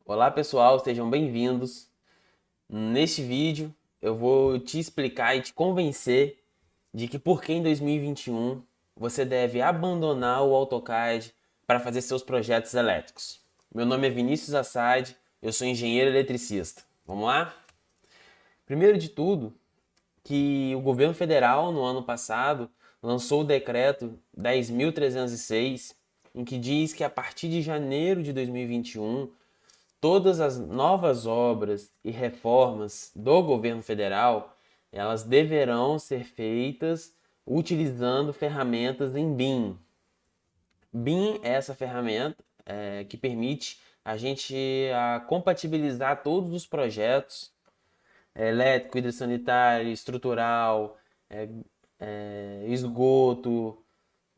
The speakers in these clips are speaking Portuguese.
Olá pessoal, sejam bem-vindos. Neste vídeo eu vou te explicar e te convencer de que por que em 2021 você deve abandonar o AutoCAD para fazer seus projetos elétricos. Meu nome é Vinícius Assad, eu sou engenheiro eletricista. Vamos lá? Primeiro de tudo, que o governo federal no ano passado lançou o decreto 10.306, em que diz que a partir de janeiro de 2021 todas as novas obras e reformas do governo federal, elas deverão ser feitas utilizando ferramentas em BIM. BIM é essa ferramenta que permite a gente compatibilizar todos os projetos elétrico, hidrossanitário, estrutural, é, esgoto,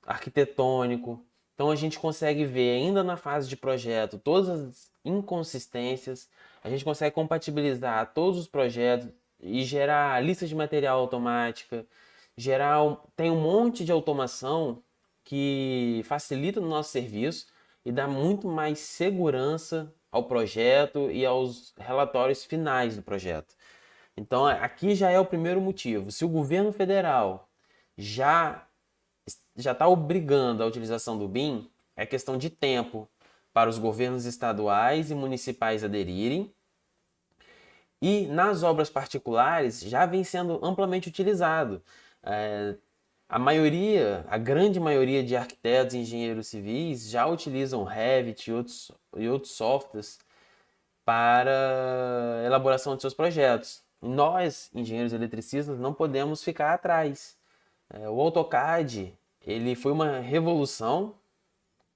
arquitetônico. Então a gente consegue ver ainda na fase de projeto todas as inconsistências, a gente consegue compatibilizar todos os projetos e gerar lista de material automática, tem um monte de automação que facilita o nosso serviço e dá muito mais segurança ao projeto e aos relatórios finais do projeto. Então aqui já é o primeiro motivo. Se o governo federal já já está obrigando a utilização do BIM, é questão de tempo para os governos estaduais e municipais aderirem. E nas obras particulares já vem sendo amplamente utilizado. A maioria, a grande maioria de arquitetos e engenheiros civis já utilizam Revit e outros softwares para elaboração de seus projetos. Nós, engenheiros eletricistas, não podemos ficar atrás. O AutoCAD ele foi uma revolução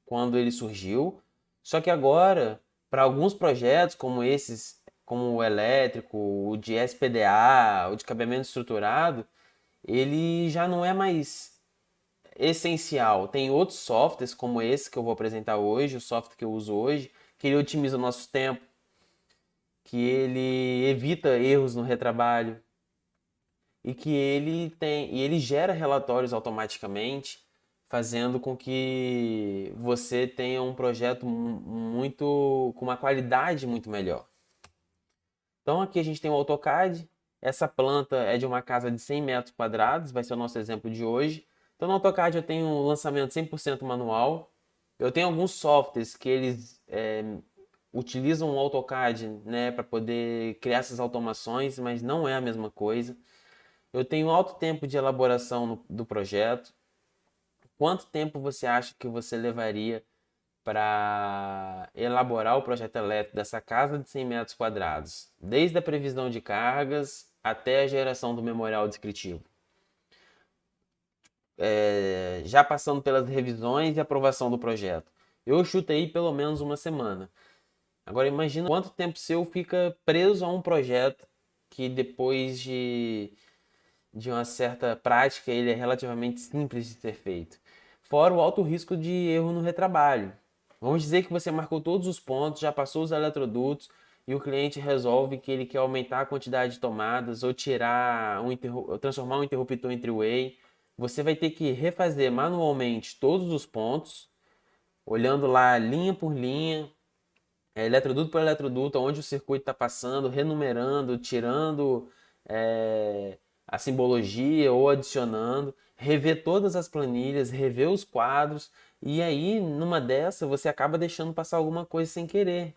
quando ele surgiu, só que agora, para alguns projetos como esses, como o elétrico, o de SPDA, o de cabeamento estruturado, ele já não é mais essencial. Tem outros softwares como esse que eu vou apresentar hoje, o software que eu uso hoje, que ele otimiza o nosso tempo, que ele evita erros no retrabalho, e ele gera relatórios automaticamente, fazendo com que você tenha um projeto muito com uma qualidade muito melhor. Então aqui a gente tem o AutoCAD. Essa planta é de uma casa de 100 metros quadrados, vai ser o nosso exemplo de hoje. Então no AutoCAD eu tenho um lançamento 100% manual. Eu tenho alguns softwares que eles utilizam o AutoCAD, né, para poder criar essas automações, mas não é a mesma coisa. Eu tenho alto tempo de elaboração do projeto. Quanto tempo você acha que você levaria para elaborar o projeto elétrico dessa casa de 100 metros quadrados? Desde a previsão de cargas até a geração do memorial descritivo. Já passando pelas revisões e aprovação do projeto. Eu chutei pelo menos uma semana. Agora imagina quanto tempo seu fica preso a um projeto que depois de uma certa prática, ele é relativamente simples de ser feito. Fora o alto risco de erro no retrabalho. Vamos dizer que você marcou todos os pontos, já passou os eletrodutos e o cliente resolve que ele quer aumentar a quantidade de tomadas ou transformar um interruptor em three-way. Você vai ter que refazer manualmente todos os pontos, olhando lá linha por linha, eletroduto por eletroduto, onde o circuito está passando, renumerando, tirando a simbologia ou adicionando, rever todas as planilhas, rever os quadros, e aí numa dessa você acaba deixando passar alguma coisa sem querer.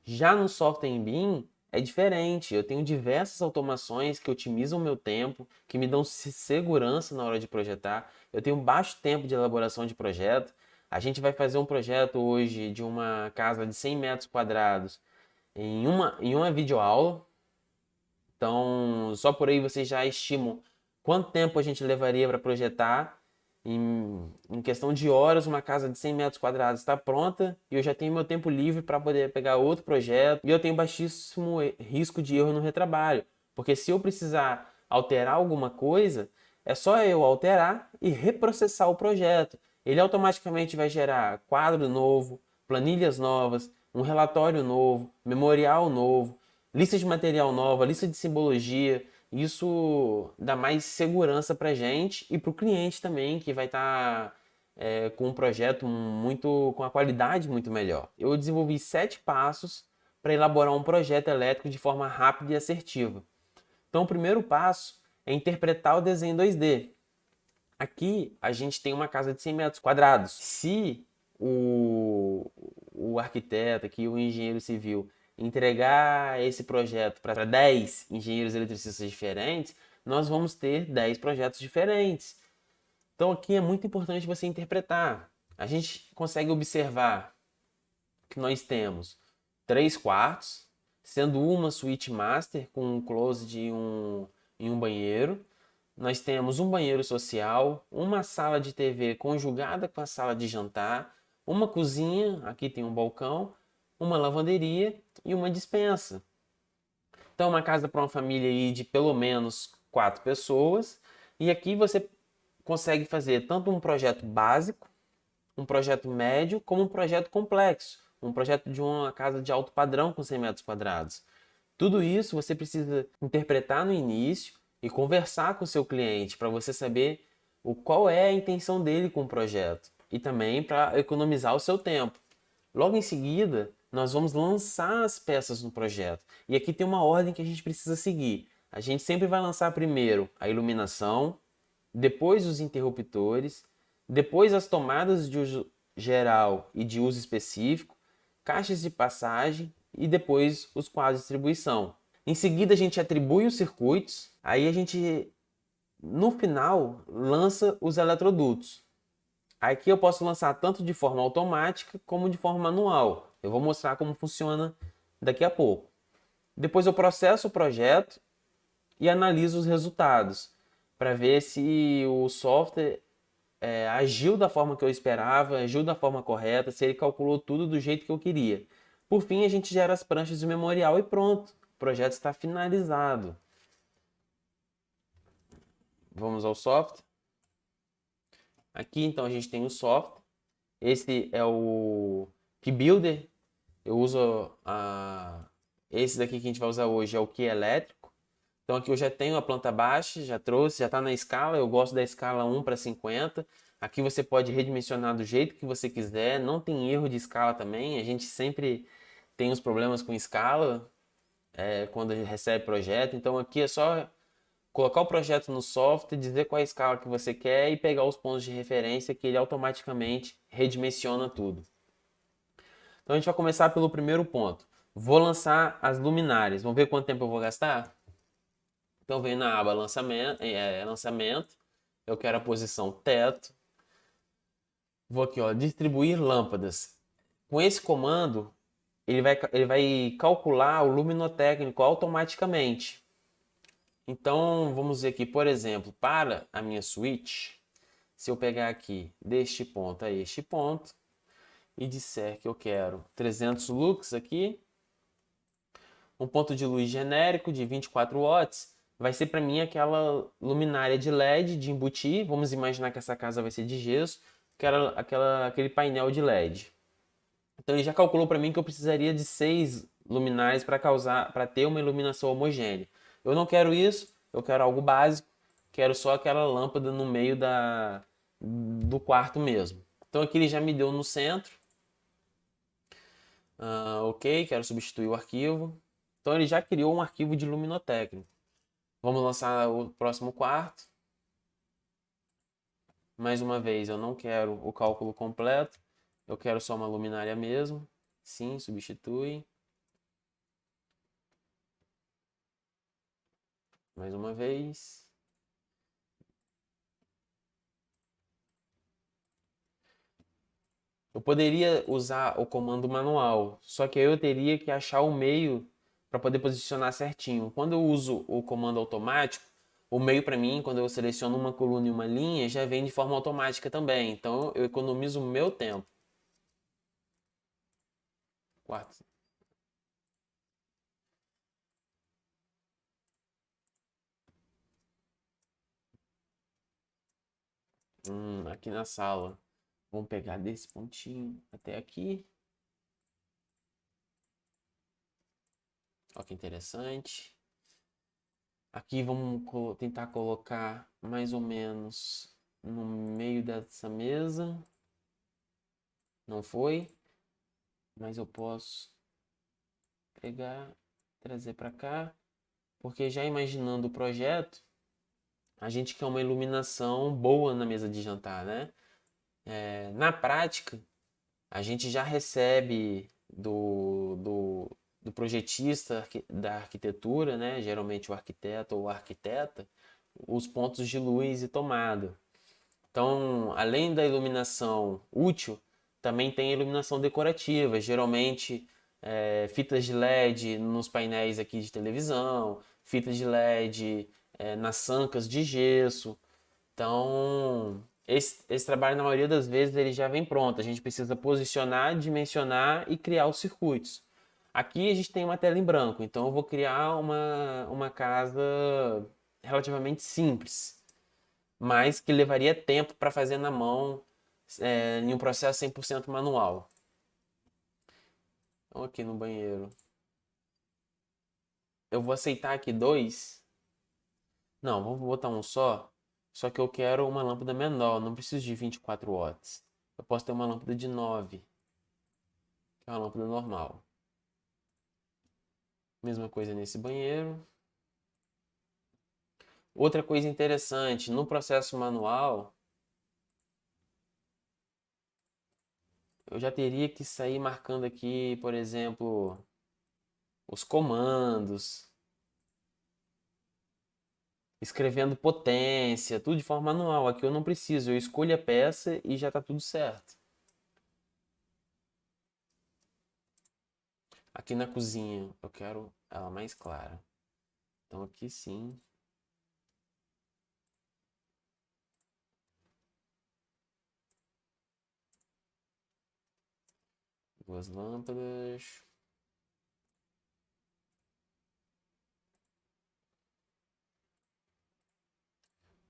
Já no software em BIM é diferente, eu tenho diversas automações que otimizam o meu tempo, que me dão segurança na hora de projetar, eu tenho baixo tempo de elaboração de projeto. A gente vai fazer um projeto hoje de uma casa de 100 metros quadrados em uma videoaula. Então, só por aí vocês já estimam quanto tempo a gente levaria para projetar. Em questão de horas, uma casa de 100 metros quadrados está pronta e eu já tenho meu tempo livre para poder pegar outro projeto. E eu tenho baixíssimo risco de erro no retrabalho, porque se eu precisar alterar alguma coisa, é só eu alterar e reprocessar o projeto. Ele automaticamente vai gerar quadro novo, planilhas novas, um relatório novo, memorial novo, lista de material nova, lista de simbologia. Isso dá mais segurança para a gente e para o cliente também, que vai estar com um projeto com a qualidade muito melhor. Eu desenvolvi 7 passos para elaborar um projeto elétrico de forma rápida e assertiva. Então, o primeiro passo é interpretar o desenho 2D. Aqui a gente tem uma casa de 100 metros quadrados. Se o arquiteto aqui, o engenheiro civil, entregar esse projeto para 10 engenheiros eletricistas diferentes, nós vamos ter 10 projetos diferentes. Então aqui é muito importante você interpretar. A gente consegue observar que nós temos 3 quartos, sendo uma suíte master com um closet em um banheiro. Nós temos um banheiro social, uma sala de TV conjugada com a sala de jantar, uma cozinha, aqui tem um balcão, uma lavanderia e uma despensa. Então, uma casa para uma família aí de pelo menos 4 pessoas. E aqui você consegue fazer tanto um projeto básico, um projeto médio, como um projeto complexo. Um projeto de uma casa de alto padrão com 100 metros quadrados. Tudo isso você precisa interpretar no início e conversar com o seu cliente para você saber qual é a intenção dele com o projeto e também para economizar o seu tempo. Logo em seguida, nós vamos lançar as peças no projeto. E aqui tem uma ordem que a gente precisa seguir. A gente sempre vai lançar primeiro a iluminação, depois os interruptores, depois as tomadas de uso geral e de uso específico, caixas de passagem e depois os quadros de distribuição. Em seguida a gente atribui os circuitos, aí a gente no final lança os eletrodutos. Aqui eu posso lançar tanto de forma automática como de forma manual. Eu vou mostrar como funciona daqui a pouco. Depois eu processo o projeto e analiso os resultados para ver se o software agiu da forma que eu esperava, agiu da forma correta, se ele calculou tudo do jeito que eu queria. Por fim, a gente gera as pranchas de memorial e pronto. O projeto está finalizado. Vamos ao software. Aqui então a gente tem o software. Esse é o KeyBuilder. Eu uso esse daqui que a gente vai usar hoje é o Key elétrico. Então aqui eu já tenho a planta baixa, já trouxe, já está na escala. Eu gosto da escala 1:50. Aqui você pode redimensionar do jeito que você quiser. Não tem erro de escala também. A gente sempre tem os problemas com escala quando a gente recebe projeto. Então aqui é só colocar o projeto no software, dizer qual é a escala que você quer e pegar os pontos de referência que ele automaticamente redimensiona tudo. Então a gente vai começar pelo primeiro ponto. Vou lançar as luminárias. Vamos ver quanto tempo eu vou gastar? Então vem na aba lançamento. Eu quero a posição teto. Vou aqui, ó, distribuir lâmpadas. Com esse comando, ele vai calcular o luminotécnico automaticamente. Então, vamos ver aqui, por exemplo, para a minha switch, se eu pegar aqui deste ponto a este ponto e disser que eu quero 300 lux aqui, um ponto de luz genérico de 24 watts, vai ser para mim aquela luminária de LED de embutir. Vamos imaginar que essa casa vai ser de gesso, que era aquele painel de LED. Então ele já calculou para mim que eu precisaria de 6 luminárias para ter uma iluminação homogênea. Eu não quero isso, eu quero algo básico, quero só aquela lâmpada no meio do quarto mesmo. Então aqui ele já me deu no centro. Ok, quero substituir o arquivo. Então ele já criou um arquivo de luminotécnico. Vamos lançar o próximo quarto. Mais uma vez, eu não quero o cálculo completo. Eu quero só uma luminária mesmo. Sim, substitui. Mais uma vez. Eu poderia usar o comando manual, só que eu teria que achar o meio para poder posicionar certinho. Quando eu uso o comando automático, o meio para mim, quando eu seleciono uma coluna e uma linha, já vem de forma automática também. Então eu economizo o meu tempo. Quarto. Aqui na sala. Vamos pegar desse pontinho até aqui. Olha que interessante. Aqui vamos tentar colocar mais ou menos no meio dessa mesa. Não foi, mas eu posso pegar, trazer para cá, porque já imaginando o projeto, a gente quer uma iluminação boa na mesa de jantar, né? Na prática, a gente já recebe do projetista da arquitetura, né? Geralmente o arquiteto ou a arquiteta, os pontos de luz e tomada. Então, além da iluminação útil, também tem a iluminação decorativa, geralmente fitas de LED nos painéis aqui de televisão, fitas de LED nas sancas de gesso. Então, esse trabalho, na maioria das vezes, ele já vem pronto. A gente precisa posicionar, dimensionar e criar os circuitos. Aqui a gente tem uma tela em branco, então eu vou criar uma casa relativamente simples, mas que levaria tempo para fazer na mão em um processo 100% manual. Então, aqui no banheiro. Eu vou aceitar aqui dois. Não, vou botar um só. Só que eu quero uma lâmpada menor, não preciso de 24 watts. Eu posso ter uma lâmpada de 9, que é uma lâmpada normal. Mesma coisa nesse banheiro. Outra coisa interessante, no processo manual, eu já teria que sair marcando aqui, por exemplo, os comandos, escrevendo potência, tudo de forma manual. Aqui eu não preciso, eu escolho a peça e já está tudo certo. Aqui na cozinha eu quero ela mais clara. Então aqui sim. Duas lâmpadas.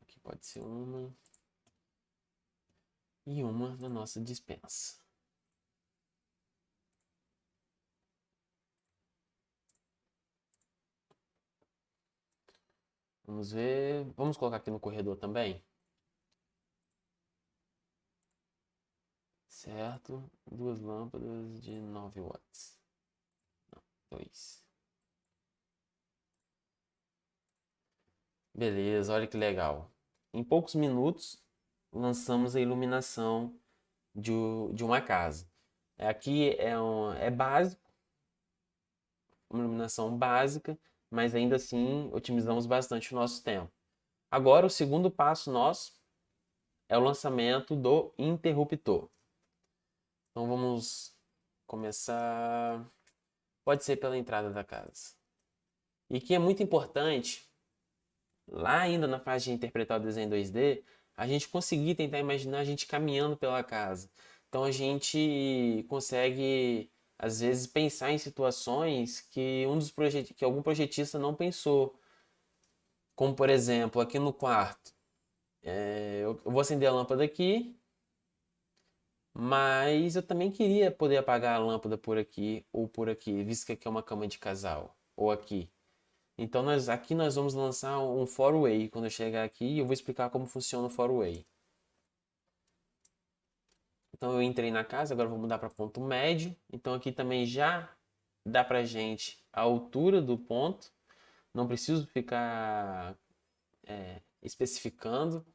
Aqui pode ser uma. E uma na nossa dispensa. Vamos ver. Vamos colocar aqui no corredor também. Certo. Duas lâmpadas de 9 watts. Não, 2. Beleza, olha que legal. Em poucos minutos, lançamos a iluminação de uma casa. Aqui é básico, uma iluminação básica, mas ainda assim otimizamos bastante o nosso tempo. Agora, o segundo passo nosso é o lançamento do interruptor. Então vamos começar. Pode ser pela entrada da casa. E que é muito importante, lá ainda na fase de interpretar o desenho 2D, a gente conseguir tentar imaginar a gente caminhando pela casa. Então a gente consegue, às vezes, pensar em situações que que algum projetista não pensou. Como por exemplo, aqui no quarto. Eu vou acender a lâmpada aqui, mas eu também queria poder apagar a lâmpada por aqui ou por aqui, visto que aqui é uma cama de casal, ou aqui. Então aqui nós vamos lançar um four-way. Quando eu chegar aqui, eu vou explicar como funciona o four-way. Então eu entrei na casa, agora eu vou mudar para ponto médio. Então aqui também já dá pra gente a altura do ponto. Não preciso ficar especificando.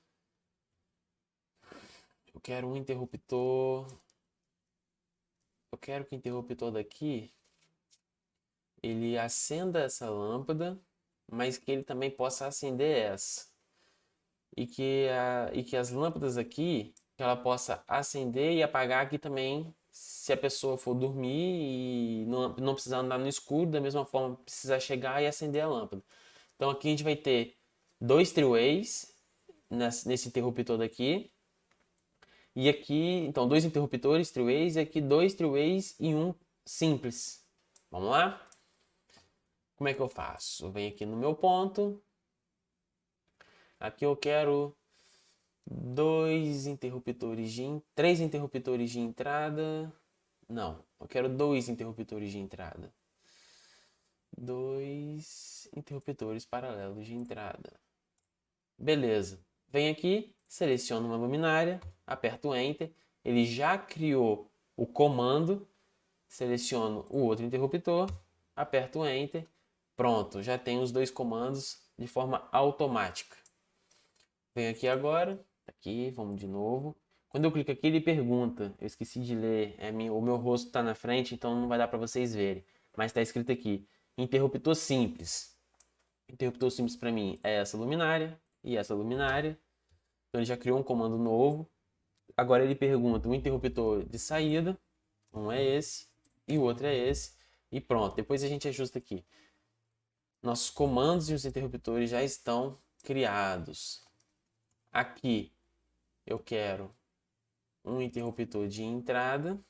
Eu quero um interruptor. Eu quero que o interruptor daqui ele acenda essa lâmpada, mas que ele também possa acender essa. E que as lâmpadas aqui, que ela possa acender e apagar aqui também, se a pessoa for dormir e não precisar andar no escuro, da mesma forma precisar chegar e acender a lâmpada. Então aqui a gente vai ter dois triways nesse interruptor daqui. E aqui, então, dois interruptores, triways, e aqui dois triways e um simples. Vamos lá? Como é que eu faço? Eu venho aqui no meu ponto. Aqui eu quero três interruptores de entrada. Não, eu quero dois interruptores de entrada. Dois interruptores paralelos de entrada. Beleza. Vem aqui, seleciono uma luminária, aperto Enter, ele já criou o comando, seleciono o outro interruptor, aperto Enter, pronto, já tenho os dois comandos de forma automática. Venho aqui agora, aqui, vamos de novo. Quando eu clico aqui, ele pergunta, eu esqueci de ler, o meu rosto está na frente, então não vai dar para vocês verem, mas está escrito aqui, interruptor simples. Interruptor simples para mim é essa luminária e essa luminária. Então ele já criou um comando novo. Agora ele pergunta o interruptor de saída, um é esse e o outro é esse, e pronto. Depois a gente ajusta aqui. Nossos comandos e os interruptores já estão criados. Aqui eu quero um interruptor de entrada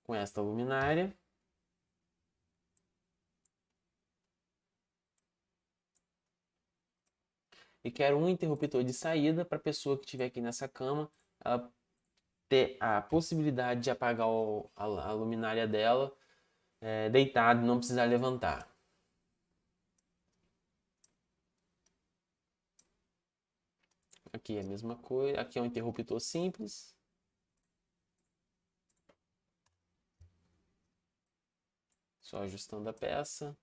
com esta luminária. E quero um interruptor de saída para a pessoa que estiver aqui nessa cama ela ter a possibilidade de apagar a luminária dela deitado, não precisar levantar. Aqui é a mesma coisa, aqui é um interruptor simples. Só ajustando a peça.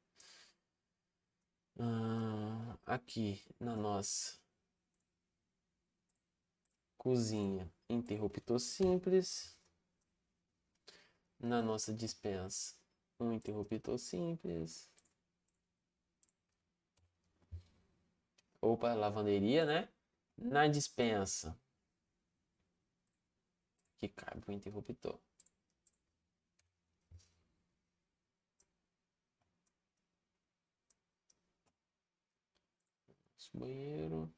Aqui na nossa cozinha, interruptor simples. Na nossa despensa, um interruptor simples. Opa, lavanderia, né? Na dispensa, que cabe o interruptor. Banheiro.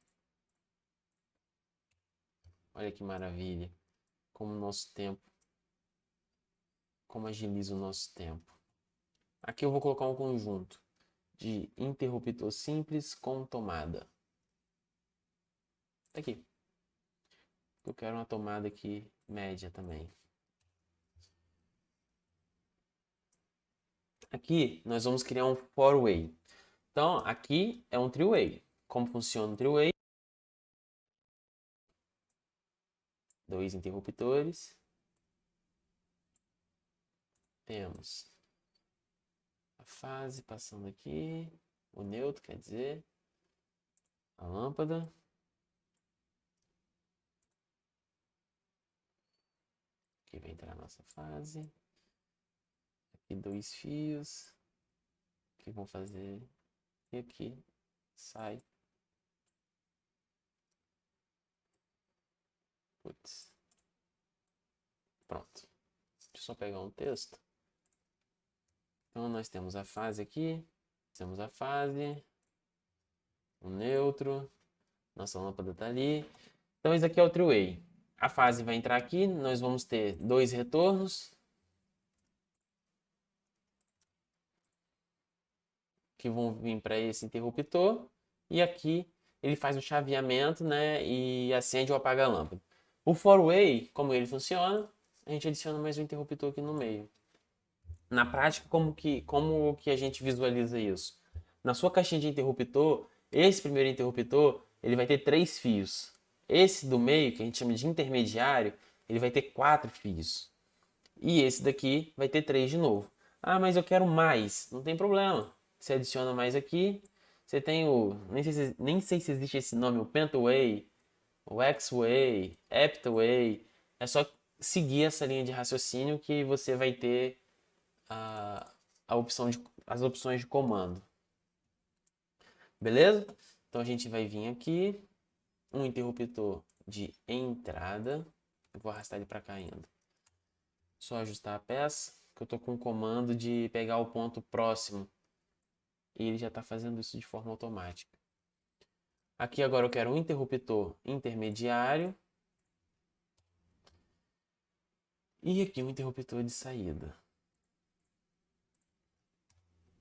Olha que maravilha. Como o nosso tempo. Como agiliza o nosso tempo. Aqui eu vou colocar um conjunto de interruptor simples com tomada. Tá aqui. Eu quero uma tomada aqui média também. Aqui nós vamos criar um four-way. Então aqui é um three-way. Como funciona o three-way? Dois interruptores. Temos a fase passando aqui, o neutro quer dizer, a lâmpada. Aqui vai entrar a nossa fase. Aqui dois fios que vão fazer, e aqui sai. Putz. Pronto. Deixa eu só pegar um texto. Então nós temos a fase aqui, temos a fase, o neutro, nossa lâmpada está ali. Então esse aqui é o three-way. A fase vai entrar aqui, nós vamos ter dois retornos que vão vir para esse interruptor e aqui ele faz o chaveamento, né, e acende ou apaga a lâmpada. O four-way, como ele funciona, a gente adiciona mais um interruptor aqui no meio. Na prática, como que a gente visualiza isso? Na sua caixinha de interruptor, esse primeiro interruptor, ele vai ter 3 fios. Esse do meio, que a gente chama de intermediário, ele vai ter 4 fios. E esse daqui vai ter 3 de novo. Ah, mas eu quero mais. Não tem problema. Você adiciona mais aqui. Você tem o... Nem sei se existe esse nome, o Pentaway, o X-Way, Heptaway. É só seguir essa linha de raciocínio que você vai ter as opções de comando. Beleza? Então a gente vai vir aqui, um interruptor de entrada. Eu vou arrastar ele para cá ainda. Só ajustar a peça, que eu estou com o comando de pegar o ponto próximo. E ele já está fazendo isso de forma automática. Aqui agora eu quero um interruptor intermediário. E aqui um interruptor de saída.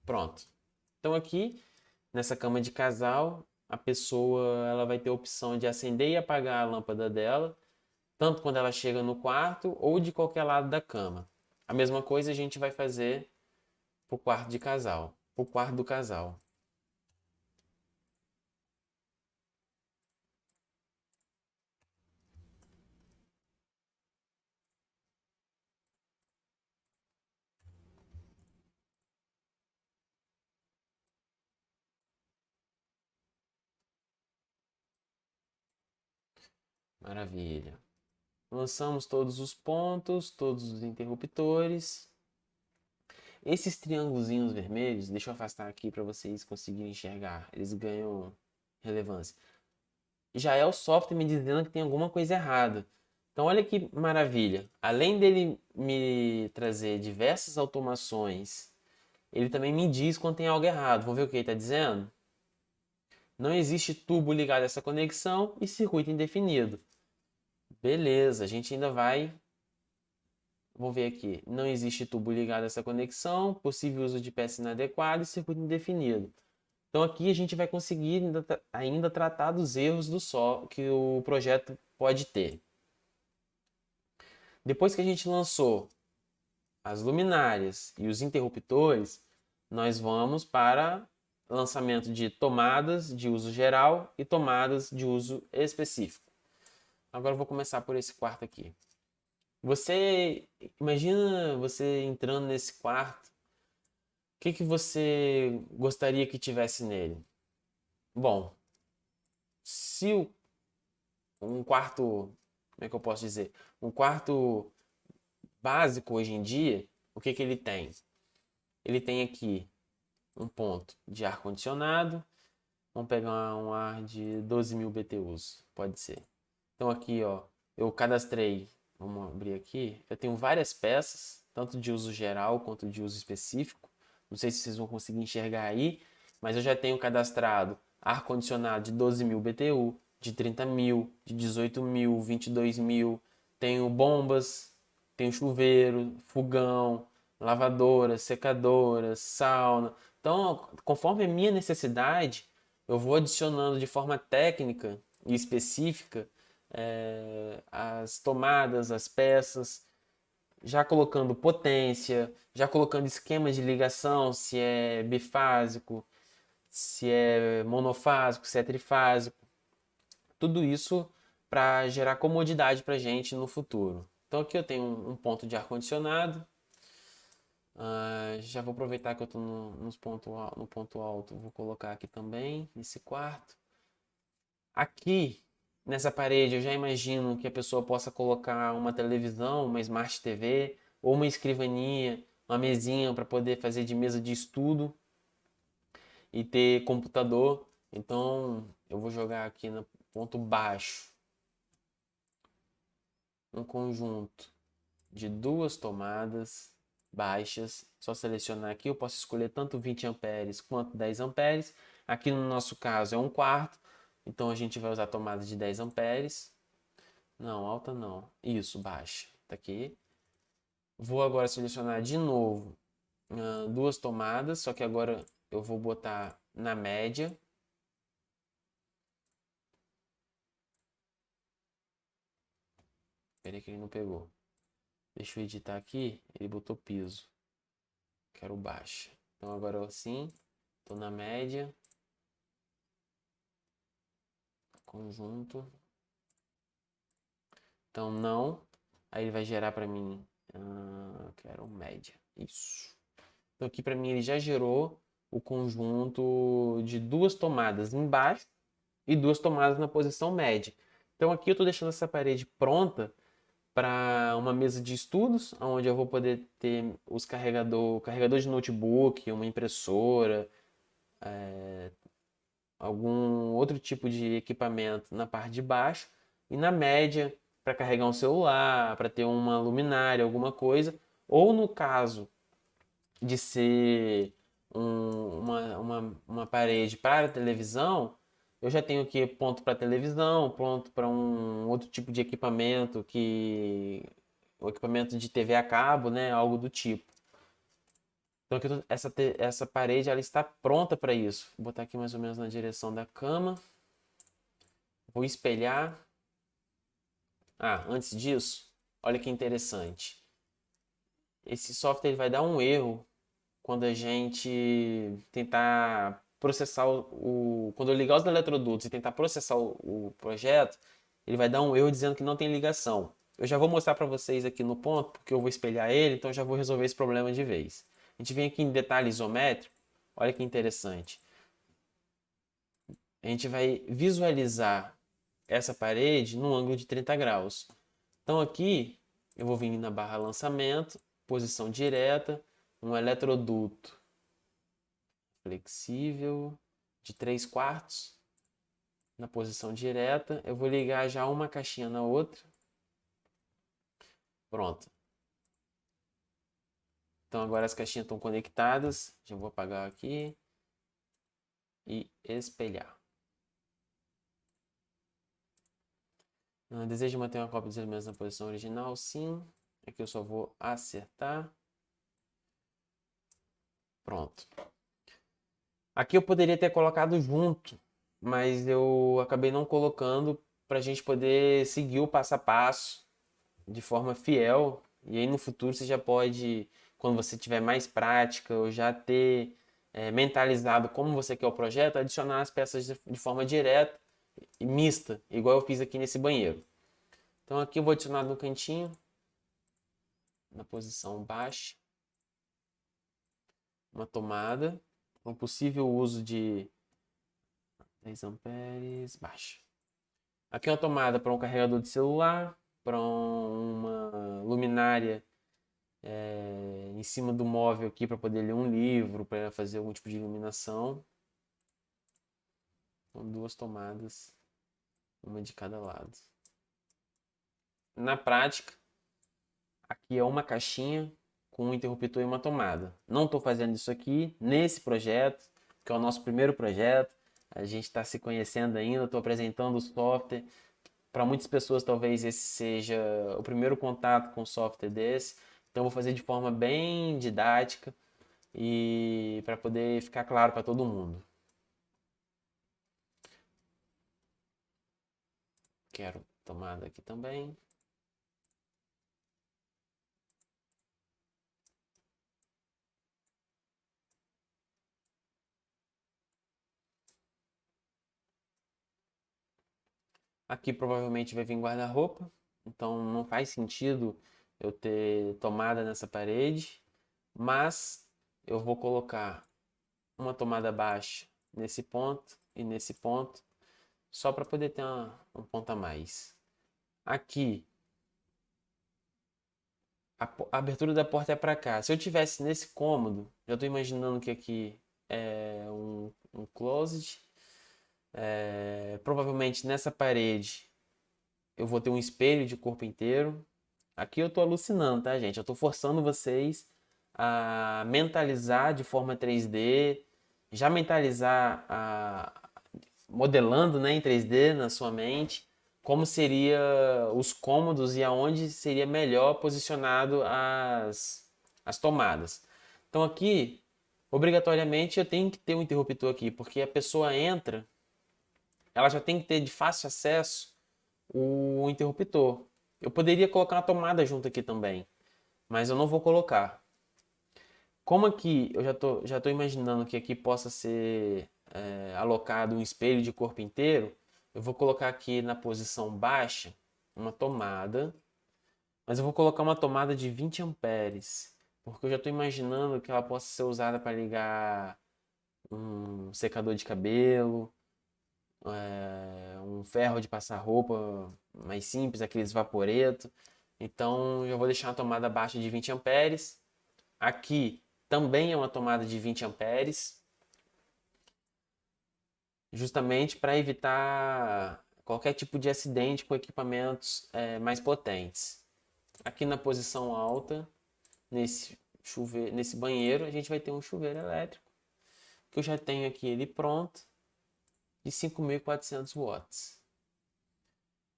Pronto. Então aqui, nessa cama de casal, a pessoa ela vai ter a opção de acender e apagar a lâmpada dela, tanto quando ela chega no quarto ou de qualquer lado da cama. A mesma coisa a gente vai fazer para o quarto de casal, para o quarto do casal. Maravilha. Lançamos todos os pontos, todos os interruptores. Esses triângulozinhos vermelhos, deixa eu afastar aqui para vocês conseguirem enxergar. Eles ganham relevância. Já é o software me dizendo que tem alguma coisa errada. Então olha que maravilha. Além dele me trazer diversas automações, ele também me diz quando tem algo errado. Vamos ver o que ele está dizendo? Não existe tubo ligado a essa conexão e circuito indefinido. Beleza, a gente ainda vai. Vamos ver aqui. Não existe tubo ligado a essa conexão, possível uso de peça inadequada e circuito indefinido. Então aqui a gente vai conseguir ainda tratar dos erros que o projeto pode ter. Depois que a gente lançou as luminárias e os interruptores, nós vamos para lançamento de tomadas de uso geral e tomadas de uso específico. Agora eu vou começar por esse quarto aqui. Você imagina você entrando nesse quarto, o que você gostaria que tivesse nele? Bom, se um quarto, como é que eu posso dizer? Um quarto básico hoje em dia, o que ele tem? Ele tem aqui um ponto de ar-condicionado. Vamos pegar um ar de 12.000 BTUs, pode ser. Então aqui, ó, eu cadastrei, vamos abrir aqui, eu tenho várias peças, tanto de uso geral quanto de uso específico. Não sei se vocês vão conseguir enxergar aí, mas eu já tenho cadastrado ar-condicionado de 12.000 BTU, de 30.000, de 18.000, 22.000. Tenho bombas, tenho chuveiro, fogão, lavadora, secadora, sauna. Então, conforme a minha necessidade, eu vou adicionando de forma técnica e específica as tomadas, as peças, já colocando potência, já colocando esquemas de ligação, se é bifásico, se é monofásico, se é trifásico. Tudo isso para gerar comodidade para a gente no futuro. Então aqui eu tenho um ponto de ar-condicionado. Já vou aproveitar que eu estou no ponto alto, vou colocar aqui também, nesse quarto. Aqui, nessa parede, eu já imagino que a pessoa possa colocar uma televisão, uma Smart TV, ou uma escrivaninha, uma mesinha para poder fazer de mesa de estudo e ter computador. Então, eu vou jogar aqui no ponto baixo um conjunto de duas tomadas baixas. Só selecionar aqui, eu posso escolher tanto 20 amperes quanto 10 amperes. Aqui no nosso caso é um quarto, então a gente vai usar tomada de 10 amperes. Não, alta não. Isso, baixa. Tá aqui. Vou agora selecionar de novo duas tomadas, só que agora eu vou botar na média. Peraí que ele não pegou. Deixa eu editar aqui. Ele botou piso. Quero baixa. Então agora assim, tô na média. Conjunto. Então não. Aí ele vai gerar para mim. Quero média. Isso. Então aqui para mim ele já gerou o conjunto de duas tomadas embaixo e duas tomadas na posição média. Então aqui eu estou deixando essa parede pronta para uma mesa de estudos, onde eu vou poder ter carregador de notebook, uma impressora, algum outro tipo de equipamento na parte de baixo, e na média para carregar um celular, para ter uma luminária, alguma coisa, ou no caso de ser uma parede para televisão, eu já tenho aqui ponto para televisão, ponto para um outro tipo de equipamento, o equipamento de TV a cabo, né, algo do tipo. Então aqui, essa parede ela está pronta para isso. Vou botar aqui mais ou menos na direção da cama. Vou espelhar. Antes disso, olha que interessante. Esse software ele vai dar um erro quando a gente tentar processar quando eu ligar os eletrodutos e tentar processar o projeto, ele vai dar um erro dizendo que não tem ligação. Eu já vou mostrar para vocês aqui no ponto, porque eu vou espelhar ele, então eu já vou resolver esse problema de vez. A gente vem aqui em detalhe isométrico, olha que interessante. A gente vai visualizar essa parede no ângulo de 30 graus. Então aqui eu vou vir na barra lançamento, posição direta, um eletroduto flexível de 3/4 na posição direta. Eu vou ligar já uma caixinha na outra. Pronto. Então agora as caixinhas estão conectadas. Já vou apagar aqui e espelhar. Desejo manter uma cópia dos elementos na posição original? Sim. Aqui eu só vou acertar. Pronto. Aqui eu poderia ter colocado junto, mas eu acabei não colocando para a gente poder seguir o passo a passo de forma fiel. E aí no futuro você já pode, quando você tiver mais prática ou já ter mentalizado como você quer o projeto, adicionar as peças de forma direta e mista, igual eu fiz aqui nesse banheiro. Então aqui eu vou adicionar no cantinho, na posição baixa, uma tomada, com possível uso de 10 amperes, baixa. Aqui é uma tomada para um carregador de celular, para uma luminária em cima do móvel aqui para poder ler um livro, para fazer algum tipo de iluminação. São duas tomadas, uma de cada lado. Na prática, aqui é uma caixinha com um interruptor e uma tomada. Não estou fazendo isso aqui nesse projeto, que é o nosso primeiro projeto. A gente está se conhecendo ainda, estou apresentando o software. Para muitas pessoas, talvez esse seja o primeiro contato com software desse. Então, eu vou fazer de forma bem didática e para poder ficar claro para todo mundo. Quero tomada aqui também. Aqui provavelmente vai vir guarda-roupa, então não faz sentido eu ter tomada nessa parede, mas eu vou colocar uma tomada baixa nesse ponto e nesse ponto, só para poder ter um ponto a mais. Aqui, a abertura da porta é para cá. Se eu tivesse nesse cômodo, já estou imaginando que aqui é um closet. Provavelmente nessa parede eu vou ter um espelho de corpo inteiro. Aqui eu tô alucinando, tá, gente? Eu tô forçando vocês a mentalizar de forma 3D, já mentalizar modelando, né, em 3D na sua mente, como seria os cômodos e aonde seria melhor posicionado as tomadas. Então aqui, obrigatoriamente eu tenho que ter um interruptor aqui, porque a pessoa entra, ela já tem que ter de fácil acesso o interruptor. Eu poderia colocar uma tomada junto aqui também, mas eu não vou colocar. Como aqui eu já tô imaginando que aqui possa ser alocado um espelho de corpo inteiro, eu vou colocar aqui na posição baixa uma tomada, mas eu vou colocar uma tomada de 20 amperes, porque eu já estou imaginando que ela possa ser usada para ligar um secador de cabelo, um ferro de passar roupa mais simples, aqueles vaporeto. Então eu vou deixar uma tomada baixa de 20 amperes. Aqui também é uma tomada de 20 amperes, justamente para evitar qualquer tipo de acidente com equipamentos mais potentes. Aqui na posição alta, nesse banheiro, a gente vai ter um chuveiro elétrico, que eu já tenho aqui ele pronto, de 5.400 watts.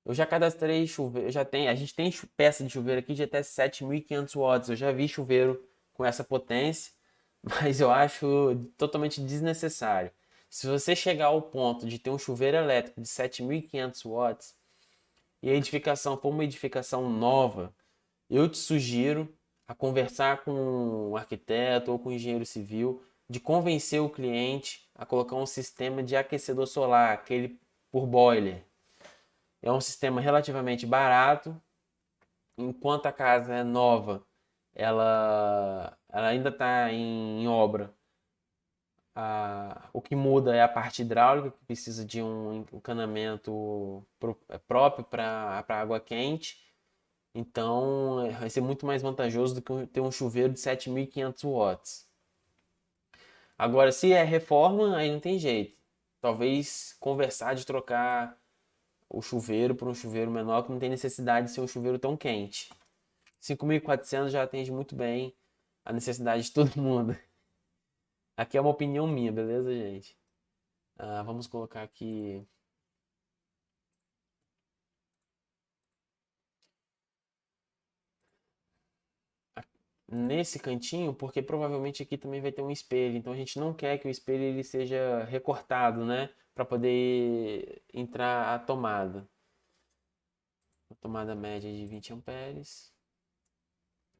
Eu já cadastrei chuveiro, a gente tem peça de chuveiro aqui de até 7.500 watts. Eu já vi chuveiro com essa potência, mas eu acho totalmente desnecessário. Se você chegar ao ponto de ter um chuveiro elétrico de 7.500 watts e a edificação for uma edificação nova, eu te sugiro a conversar com um arquiteto ou com um engenheiro civil de convencer o cliente a colocar um sistema de aquecedor solar, aquele por boiler. É um sistema relativamente barato, enquanto a casa é nova, ela ainda está em obra. O que muda é a parte hidráulica, que precisa de um encanamento próprio para água quente. Então, vai ser muito mais vantajoso do que ter um chuveiro de 7.500 watts. Agora, se é reforma, aí não tem jeito. Talvez conversar de trocar o chuveiro por um chuveiro menor, que não tem necessidade de ser um chuveiro tão quente. 5.400 já atende muito bem a necessidade de todo mundo. Aqui é uma opinião minha, beleza, gente? Vamos colocar aqui nesse cantinho, porque provavelmente aqui também vai ter um espelho. Então a gente não quer que o espelho ele seja recortado, né? Para poder entrar a tomada. A tomada média de 20 amperes.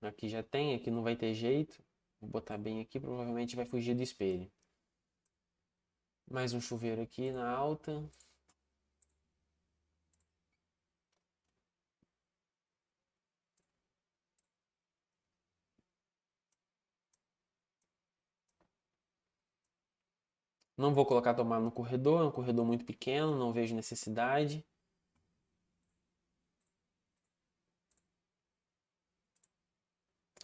Aqui já tem, aqui não vai ter jeito. Vou botar bem aqui, provavelmente vai fugir do espelho. Mais um chuveiro aqui na alta. Não vou colocar tomada no corredor, é um corredor muito pequeno, não vejo necessidade.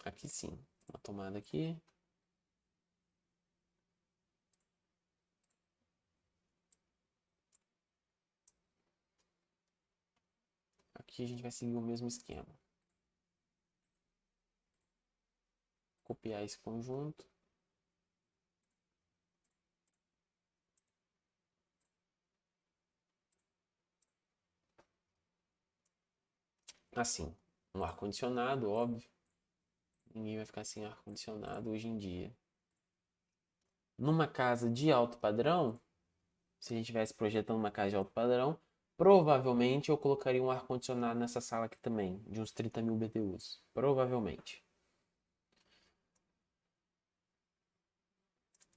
Aqui sim, uma tomada aqui. Aqui a gente vai seguir o mesmo esquema. Copiar esse conjunto. Assim, um ar-condicionado, óbvio. Ninguém vai ficar sem ar-condicionado hoje em dia. Numa casa de alto padrão, se a gente estivesse projetando uma casa de alto padrão, provavelmente eu colocaria um ar-condicionado nessa sala aqui também, de uns 30.000 BTUs. Provavelmente.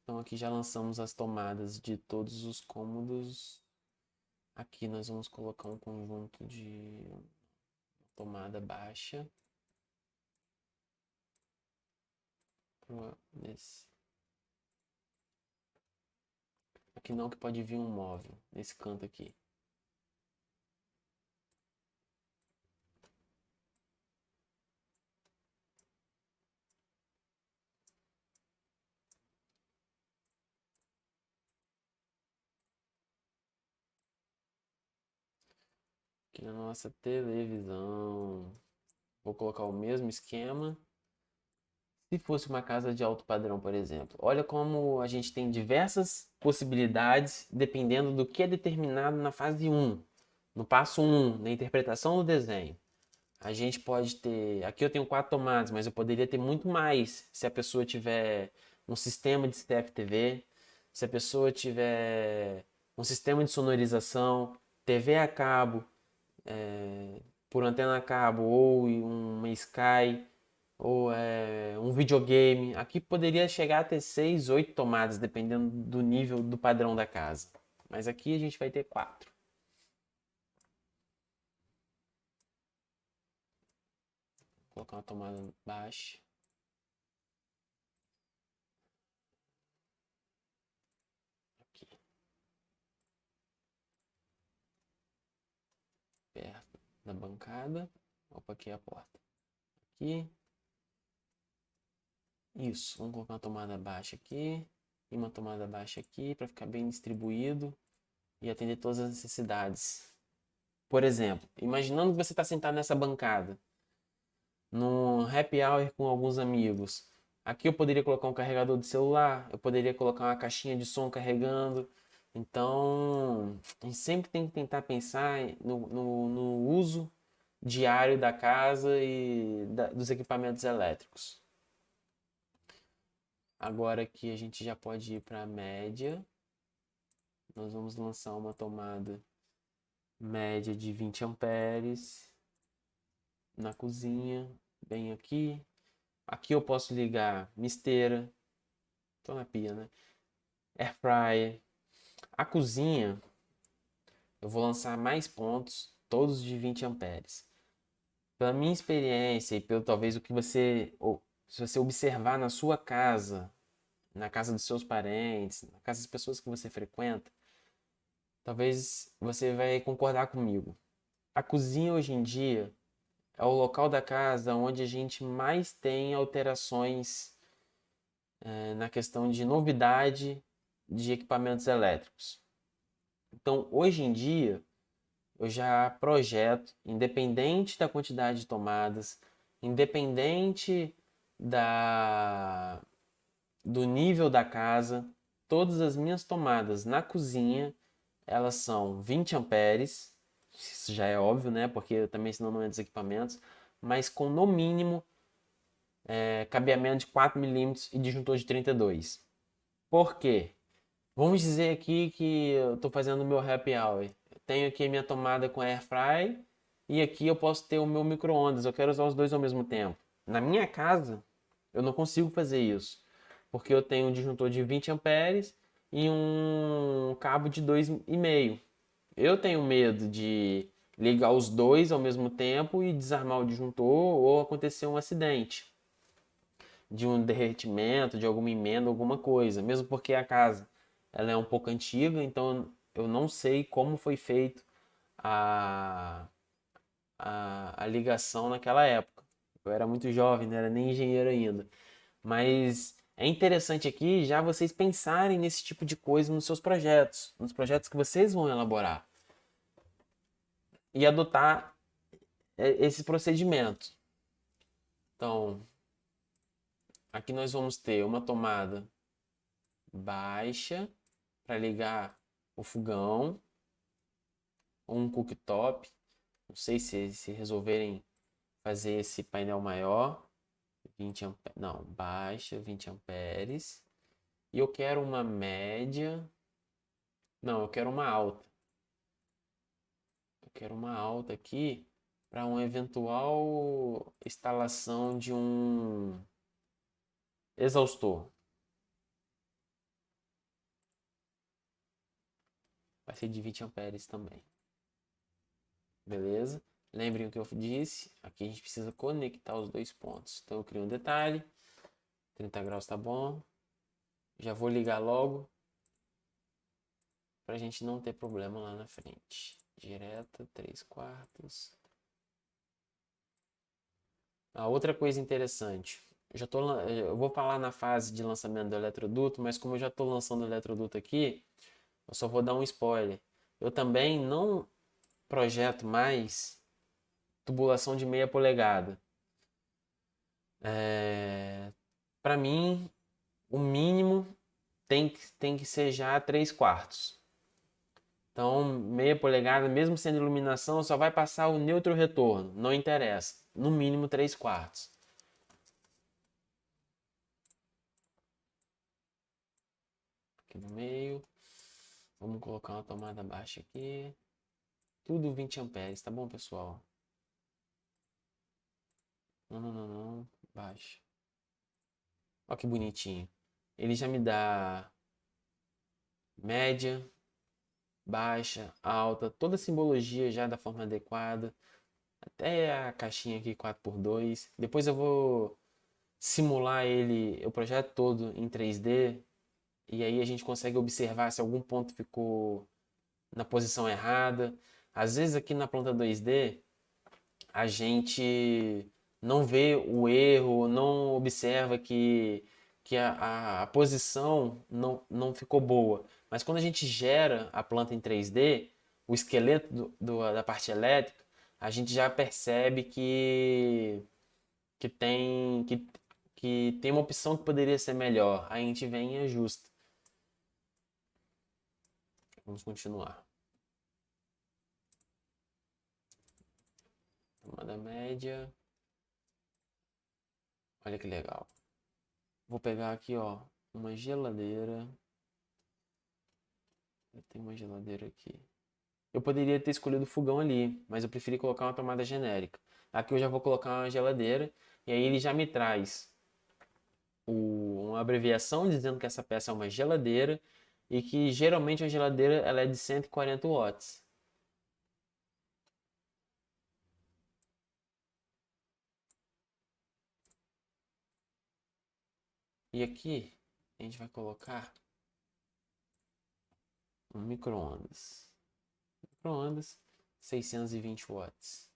Então aqui já lançamos as tomadas de todos os cômodos. Aqui nós vamos colocar um conjunto de tomada baixa. Nesse. Aqui não, que pode vir um móvel, nesse canto aqui. Aqui na nossa televisão. Vou colocar o mesmo esquema. Se fosse uma casa de alto padrão, por exemplo, olha como a gente tem diversas possibilidades dependendo do que é determinado na fase 1, no passo 1, na interpretação do desenho. A gente pode ter. Aqui eu tenho 4 tomadas, mas eu poderia ter muito mais se a pessoa tiver um sistema de CFTV, se a pessoa tiver um sistema de sonorização, TV a cabo, por antena a cabo, ou uma Sky, ou um videogame. Aqui poderia chegar a ter 6, 8 tomadas, dependendo do nível do padrão da casa. Mas aqui a gente vai ter 4. Vou colocar uma tomada baixa. Aqui. Perto da bancada. Opa, aqui é a porta. Aqui. Isso. Vamos colocar uma tomada baixa aqui. E uma tomada baixa aqui para ficar bem distribuído e atender todas as necessidades. Por exemplo, imaginando que você está sentado nessa bancada, num happy hour com alguns amigos. Aqui eu poderia colocar um carregador de celular, eu poderia colocar uma caixinha de som carregando. Então, a gente sempre tem que tentar pensar no uso diário da casa e dos equipamentos elétricos. Agora aqui a gente já pode ir para a média. Nós vamos lançar uma tomada média de 20 amperes na cozinha, bem aqui. Aqui eu posso ligar misteira, tô na pia, né? Air fryer. A cozinha, eu vou lançar mais pontos, todos de 20 amperes. Pela minha experiência e pelo talvez o que você, ou, se você observar na sua casa, na casa dos seus parentes, na casa das pessoas que você frequenta, talvez você vai concordar comigo. A cozinha hoje em dia é o local da casa onde a gente mais tem alterações na questão de novidade de equipamentos elétricos. Então, hoje em dia, eu já projeto, independente da quantidade de tomadas, independente da, do nível da casa, todas as minhas tomadas na cozinha, elas são 20 amperes, isso já é óbvio, né? Porque também senão não é dos equipamentos, mas com no mínimo cabeamento de 4 milímetros e disjuntor de 32. Por quê? Vamos dizer aqui que eu estou fazendo o meu happy hour. Eu tenho aqui a minha tomada com air fry e aqui eu posso ter o meu micro-ondas. Eu quero usar os dois ao mesmo tempo. Na minha casa, eu não consigo fazer isso, porque eu tenho um disjuntor de 20 amperes e um cabo de 2,5. Eu tenho medo de ligar os dois ao mesmo tempo e desarmar o disjuntor ou acontecer um acidente de um derretimento, de alguma emenda, alguma coisa. Mesmo porque a casa ela é um pouco antiga, então eu não sei como foi feito a, a ligação naquela época. Eu era muito jovem, não era nem engenheiro ainda. Mas é interessante aqui já vocês pensarem nesse tipo de coisa nos seus projetos, nos projetos que vocês vão elaborar. E adotar esse procedimento. Então, aqui nós vamos ter uma tomada baixa para ligar o fogão, um cooktop. Não sei se resolverem fazer esse painel maior, 20 amperes, não, baixa, 20 amperes. E eu quero uma média, não, eu quero uma alta. Eu quero uma alta aqui para uma eventual instalação de um exaustor. Vai ser de 20 amperes também. Beleza? Lembrem o que eu disse. Aqui a gente precisa conectar os dois pontos. Então eu crio um detalhe. 30 graus tá bom. Já vou ligar logo para a gente não ter problema lá na frente. Direta, 3/4. A outra coisa interessante. Eu vou falar na fase de lançamento do eletroduto, mas como eu já estou lançando o eletroduto aqui, eu só vou dar um spoiler. Eu também não projeto mais tubulação de meia polegada. Para mim, o mínimo tem que ser já 3/4. Então, meia polegada, mesmo sendo iluminação, só vai passar o neutro retorno, não interessa. No mínimo 3/4. Aqui no meio. Vamos colocar uma tomada baixa aqui. Tudo 20 amperes, tá bom, pessoal? Não, não, não, não. Baixa. Olha que bonitinho. Ele já me dá média, baixa, alta, toda a simbologia já da forma adequada. Até a caixinha aqui 4x2. Depois eu vou simular ele, o projeto todo em 3D. E aí a gente consegue observar se algum ponto ficou na posição errada. Às vezes aqui na planta 2D a gente não vê o erro, não observa que a posição não ficou boa. Mas quando a gente gera a planta em 3D, o esqueleto da parte elétrica, a gente já percebe que tem, que tem uma opção que poderia ser melhor. Aí a gente vem e ajusta. Vamos continuar. Tomada média. Olha que legal. Vou pegar aqui, ó, uma geladeira. Eu tenho uma geladeira aqui. Eu poderia ter escolhido o fogão ali, mas eu preferi colocar uma tomada genérica. Aqui eu já vou colocar uma geladeira e aí ele já me traz uma abreviação dizendo que essa peça é uma geladeira e que geralmente a geladeira ela é de 140 watts. E aqui a gente vai colocar um micro-ondas. Micro-ondas, 620 watts.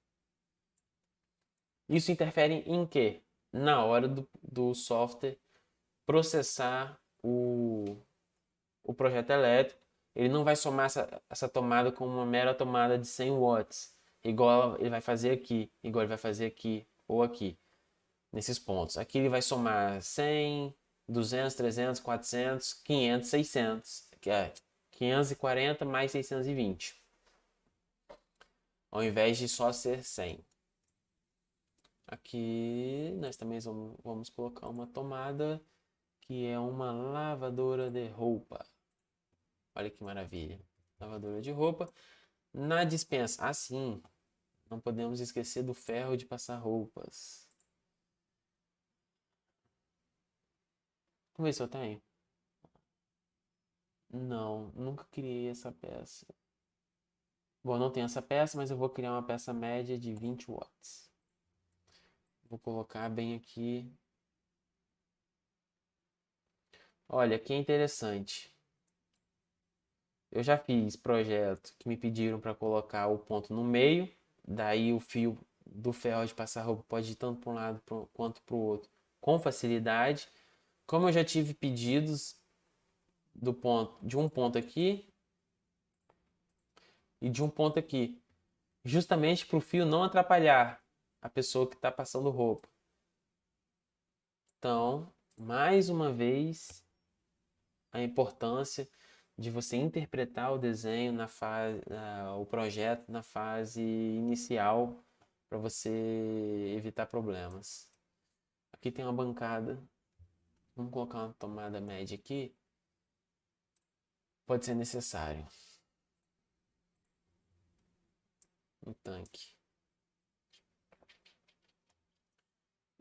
Isso interfere em quê? Na hora do software processar o projeto elétrico, ele não vai somar essa tomada com uma mera tomada de 100 watts, igual ele vai fazer aqui, igual ele vai fazer aqui ou aqui, nesses pontos. Aqui ele vai somar 100, 200, 300, 400, 500, 600, que é 540 mais 620, ao invés de só ser 100. Aqui nós também vamos colocar uma tomada que é uma lavadora de roupa. Olha que maravilha. Lavadora de roupa. Na dispensa, assim, não podemos esquecer do ferro de passar roupas. Vamos ver se eu tenho. Não, nunca criei essa peça. Bom, não tenho essa peça, mas eu vou criar uma peça média de 20 watts. Vou colocar bem aqui. Olha, que interessante. Eu já fiz projeto que me pediram para colocar o ponto no meio, daí o fio do ferro de passar roupa pode ir tanto para um lado quanto para o outro com facilidade. Como eu já tive pedidos de um ponto aqui e de um ponto aqui, justamente para o fio não atrapalhar a pessoa que está passando roupa. Então, mais uma vez, a importância de você interpretar o desenho na fase, o projeto na fase inicial para você evitar problemas. Aqui tem uma bancada. Vamos colocar uma tomada média aqui. Pode ser necessário. Um tanque.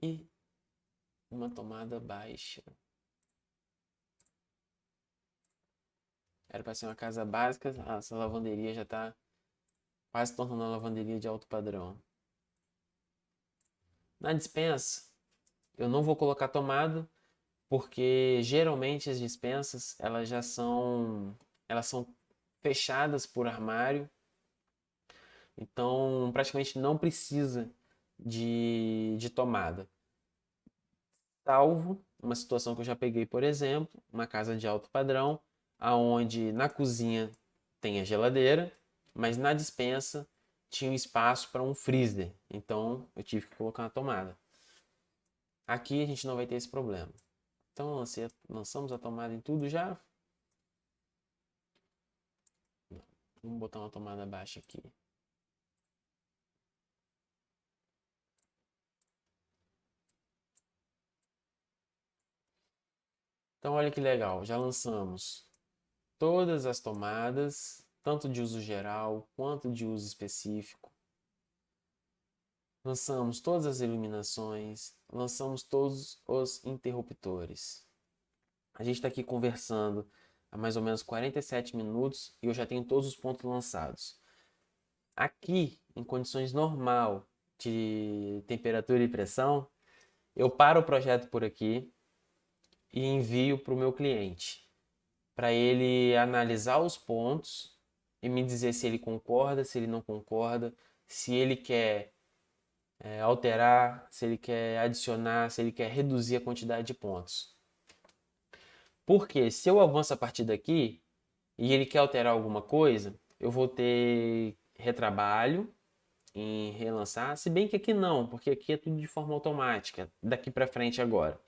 E uma tomada baixa. Era para ser uma casa básica. Essa lavanderia já está quase tornando uma lavanderia de alto padrão. Na dispensa, eu não vou colocar tomada, porque geralmente as dispensas elas são fechadas por armário, então praticamente não precisa de tomada. Salvo uma situação que eu já peguei, por exemplo, uma casa de alto padrão, aonde na cozinha tem a geladeira, mas na dispensa tinha um espaço para um freezer, então eu tive que colocar uma tomada. Aqui a gente não vai ter esse problema. Então lançamos a tomada em tudo já. Vamos botar uma tomada baixa aqui. Então olha que legal, já lançamos todas as tomadas, tanto de uso geral quanto de uso específico. Lançamos todas as iluminações, lançamos todos os interruptores. A gente está aqui conversando há mais ou menos 47 minutos e eu já tenho todos os pontos lançados. Aqui, em condições normal de temperatura e pressão, eu paro o projeto por aqui e envio para o meu cliente, para ele analisar os pontos e me dizer se ele concorda, se ele não concorda, se ele quer alterar, se ele quer adicionar, se ele quer reduzir a quantidade de pontos. Porque se eu avanço a partir daqui e ele quer alterar alguma coisa, eu vou ter retrabalho em relançar, se bem que aqui não, porque aqui é tudo de forma automática, daqui para frente agora.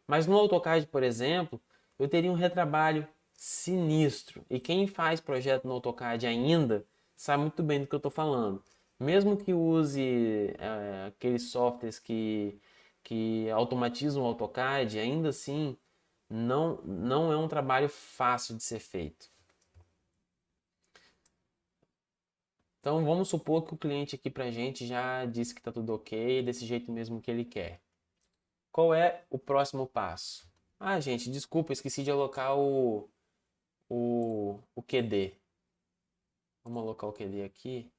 Mas no AutoCAD, por exemplo, eu teria um retrabalho sinistro. E quem faz projeto no AutoCAD ainda sabe muito bem do que eu estou falando. Mesmo que use aqueles softwares que automatizam o AutoCAD, ainda assim não é um trabalho fácil de ser feito. Então vamos supor que o cliente aqui pra gente já disse que está tudo ok, é desse jeito mesmo que ele quer. Qual é o próximo passo? Ah, gente, desculpa, esqueci de alocar o QD. Vamos alocar o QD aqui.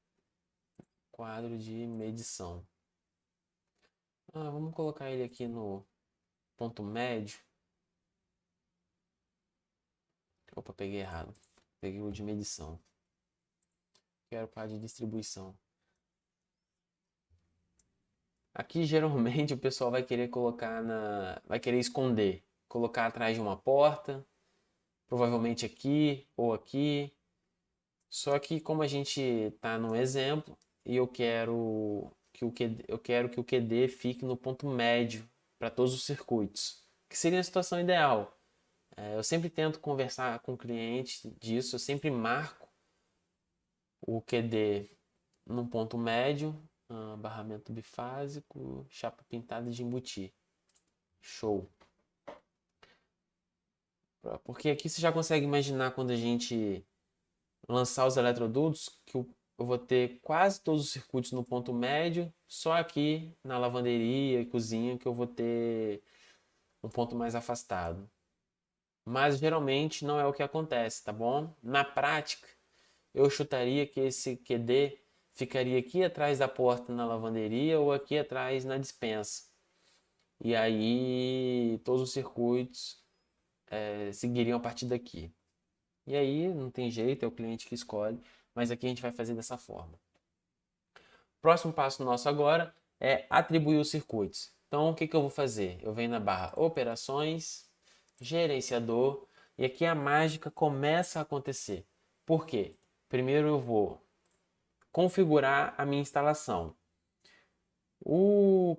Quadro de medição. Vamos colocar ele aqui no ponto médio. Opa, peguei errado. Peguei o de medição. Quero para de distribuição. Aqui geralmente o pessoal vai querer vai querer esconder, colocar atrás de uma porta, provavelmente aqui ou aqui. Só que como a gente está no exemplo e eu quero que o QD fique no ponto médio para todos os circuitos, que seria a situação ideal. Eu sempre tento conversar com o cliente disso, eu sempre marco o QD num ponto médio, barramento bifásico, chapa pintada de embutir. Show! Porque aqui você já consegue imaginar quando a gente lançar os eletrodutos que eu vou ter quase todos os circuitos no ponto médio, só aqui na lavanderia e cozinha que eu vou ter um ponto mais afastado. Mas geralmente não é o que acontece, tá bom? Na prática, eu chutaria que esse QD ficaria aqui atrás da porta na lavanderia ou aqui atrás na despensa. E aí todos os circuitos seguiriam a partir daqui. E aí não tem jeito, é o cliente que escolhe, mas aqui a gente vai fazer dessa forma. Próximo passo nosso agora é atribuir os circuitos. Então o que eu vou fazer? Eu venho na barra Operações, Gerenciador, e aqui a mágica começa a acontecer. Por quê? Primeiro eu vou configurar a minha instalação. O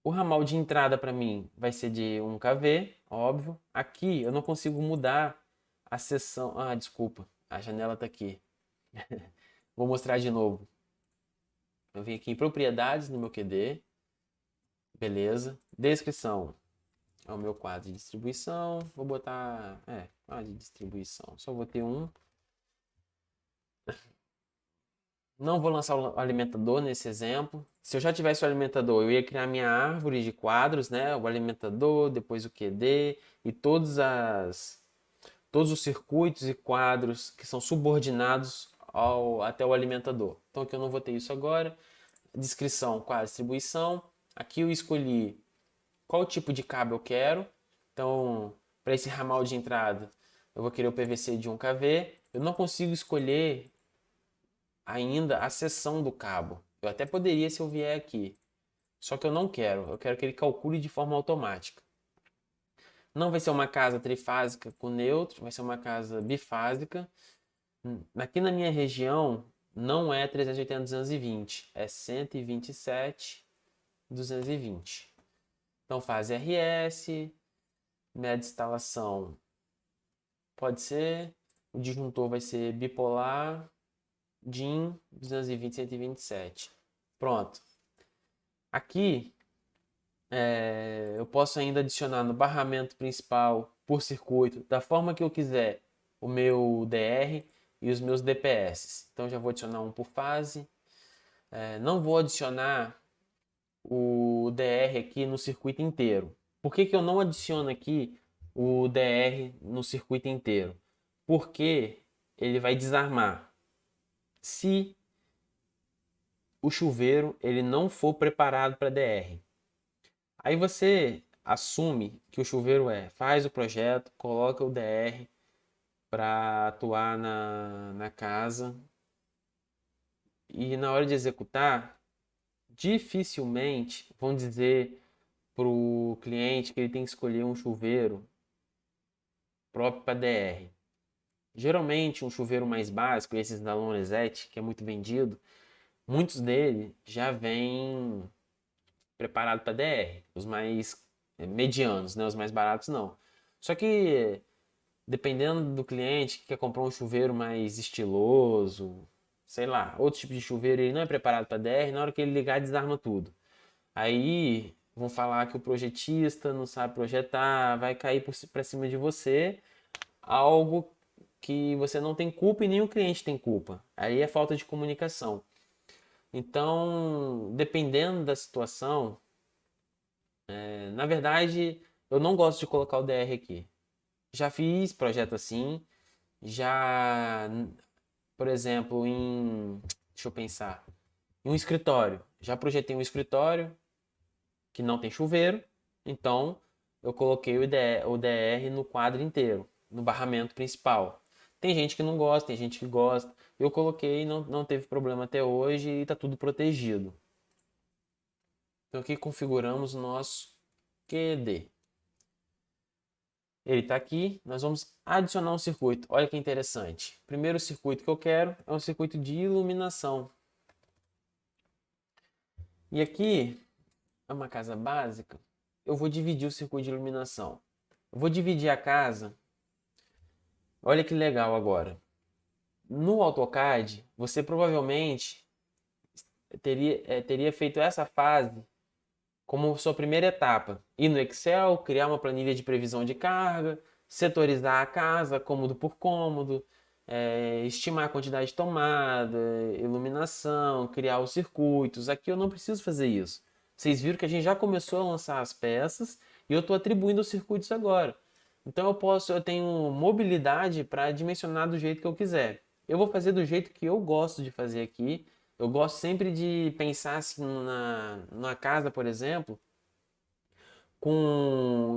ramal de entrada para mim vai ser de 1 kV, óbvio. Aqui eu não consigo mudar a seção. Ah, desculpa, a janela está aqui. Vou mostrar de novo. Eu vim aqui em propriedades no meu QD. Beleza. Descrição. É o meu quadro de distribuição. Vou botar. Quadro de distribuição. Só vou ter um. Não vou lançar o alimentador nesse exemplo. Se eu já tivesse o alimentador, eu ia criar minha árvore de quadros, né? O alimentador, depois o QD e todos os circuitos e quadros que são subordinados até o alimentador. Então aqui eu não vou ter isso agora. Descrição, quadro, distribuição. Aqui eu escolhi qual tipo de cabo eu quero. Então, para esse ramal de entrada, eu vou querer o PVC de 1 kV. Eu não consigo escolher ainda a seção do cabo. Eu até poderia se eu vier aqui. Só que eu não quero. Eu quero que ele calcule de forma automática. Não vai ser uma casa trifásica com neutro, vai ser uma casa bifásica. Aqui na minha região não é 380/220, é 127/220. Então fase RS, média de instalação pode ser, o disjuntor vai ser bipolar, DIN 220/127. Pronto. Aqui eu posso ainda adicionar no barramento principal por circuito, da forma que eu quiser, o meu DR e os meus DPS. Então já vou adicionar um por fase. Não vou adicionar o DR aqui no circuito inteiro. Por que eu não adiciono aqui o DR no circuito inteiro? Porque ele vai desarmar. Se o chuveiro ele não for preparado para DR. Aí você assume que o chuveiro faz o projeto, coloca o DR para atuar na casa e na hora de executar, dificilmente vão dizer para o cliente que ele tem que escolher um chuveiro próprio para DR. Geralmente um chuveiro mais básico, esses da Lorenzetti, que é muito vendido, muitos dele já vêm preparado para DR, os mais medianos, né? Os mais baratos não. Só que dependendo do cliente que quer comprar um chuveiro mais estiloso, sei lá, outro tipo de chuveiro, ele não é preparado para DR, na hora que ele ligar desarma tudo. Aí vão falar que o projetista não sabe projetar, vai cair para cima de você algo que você não tem culpa e nem o cliente tem culpa. Aí é falta de comunicação. Então, dependendo da situação, na verdade, eu não gosto de colocar o DR aqui. Já fiz projeto assim, já, por exemplo, deixa eu pensar, em um escritório. Já projetei um escritório que não tem chuveiro, então eu coloquei o DR no quadro inteiro. no barramento principal. Tem gente que não gosta, tem gente que gosta. Eu coloquei, não teve problema até hoje e está tudo protegido. Então aqui configuramos o nosso QD. Ele está aqui, nós vamos adicionar um circuito. Olha que interessante. O primeiro circuito que eu quero é um circuito de iluminação. E aqui é uma casa básica. Eu vou dividir o circuito de iluminação. Eu vou dividir a casa. Olha que legal agora. No AutoCAD, você provavelmente teria feito essa fase como sua primeira etapa. Ir no Excel, criar uma planilha de previsão de carga, setorizar a casa, cômodo por cômodo, estimar a quantidade de tomada, iluminação, criar os circuitos. Aqui eu não preciso fazer isso. Vocês viram que a gente já começou a lançar as peças e eu estou atribuindo os circuitos agora. Então eu tenho mobilidade para dimensionar do jeito que eu quiser. Eu vou fazer do jeito que eu gosto de fazer aqui. Eu gosto sempre de pensar assim na casa, por exemplo,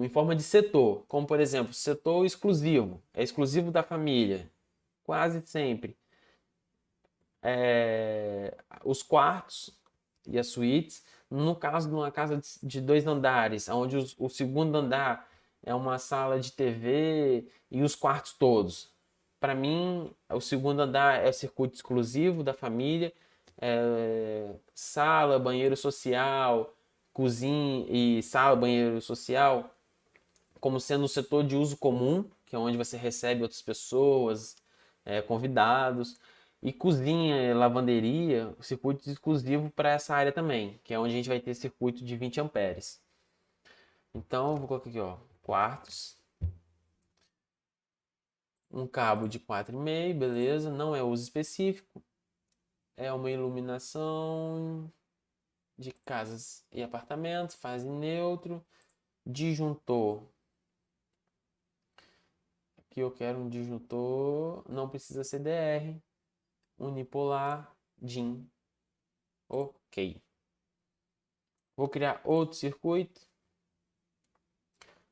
em forma de setor, como por exemplo, setor exclusivo, é exclusivo da família, quase sempre. Os quartos e as suítes, no caso de uma casa de 2 andares, onde o segundo andar é uma sala de TV e os quartos todos. Para mim, o segundo andar é o circuito exclusivo da família, sala, banheiro social, cozinha e sala, banheiro social, como sendo o setor de uso comum, que é onde você recebe outras pessoas, convidados, e cozinha e lavanderia, circuito exclusivo para essa área também, que é onde a gente vai ter circuito de 20 amperes. Então, eu vou colocar aqui, ó, quartos, um cabo de 4,5, beleza, não é uso específico, é uma iluminação de casas e apartamentos, fase neutro, disjuntor. Aqui eu quero um disjuntor, não precisa ser DR, unipolar, DIN. Ok. Vou criar outro circuito.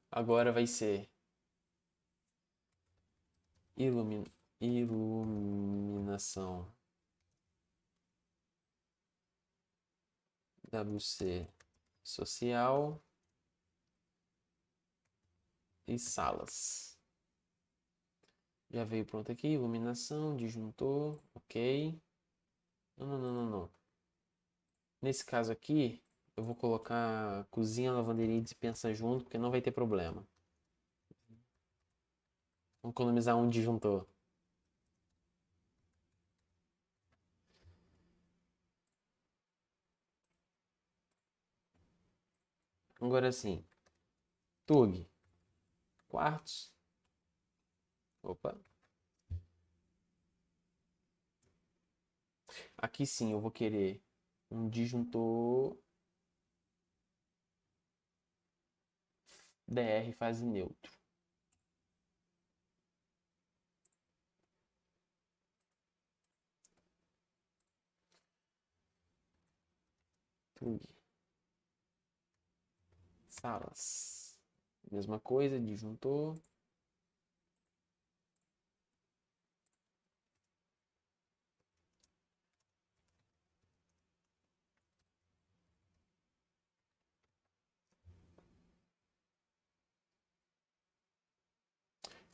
Agora vai ser iluminação WC social e salas. Já veio pronto aqui, iluminação, disjuntor, ok. Não. Nesse caso aqui, eu vou colocar cozinha, lavanderia e despensa junto, porque não vai ter problema. Vamos economizar um disjuntor. Agora sim, TUG, quartos. Opa. Aqui sim eu vou querer um disjuntor DR fase neutro. TUG. Salas. Mesma coisa, disjuntor.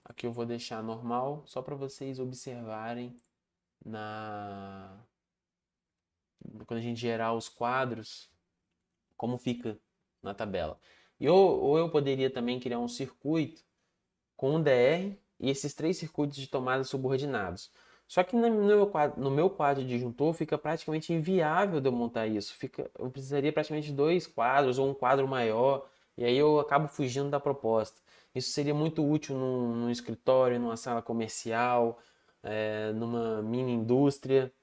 Aqui eu vou deixar normal, só para vocês observarem quando a gente gerar os quadros, como fica na tabela. Ou eu poderia também criar um circuito com um DR e esses 3 circuitos de tomada subordinados. Só que no meu quadro de disjuntor fica praticamente inviável de eu montar isso. Eu precisaria praticamente de 2 quadros ou um quadro maior, e aí eu acabo fugindo da proposta. Isso seria muito útil num escritório, numa sala comercial, numa mini indústria,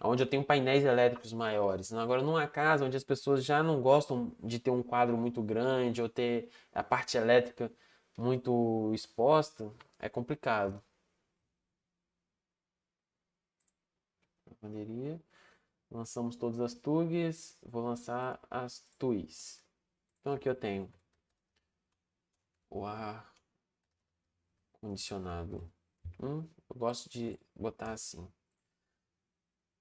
onde eu tenho painéis elétricos maiores. Agora, numa casa onde as pessoas já não gostam de ter um quadro muito grande ou ter a parte elétrica muito exposta, é complicado. Lavanderia. Lançamos todas as TUGs. Vou lançar as TUIs. Então aqui eu tenho o ar Condicionado 1. Eu gosto de botar assim.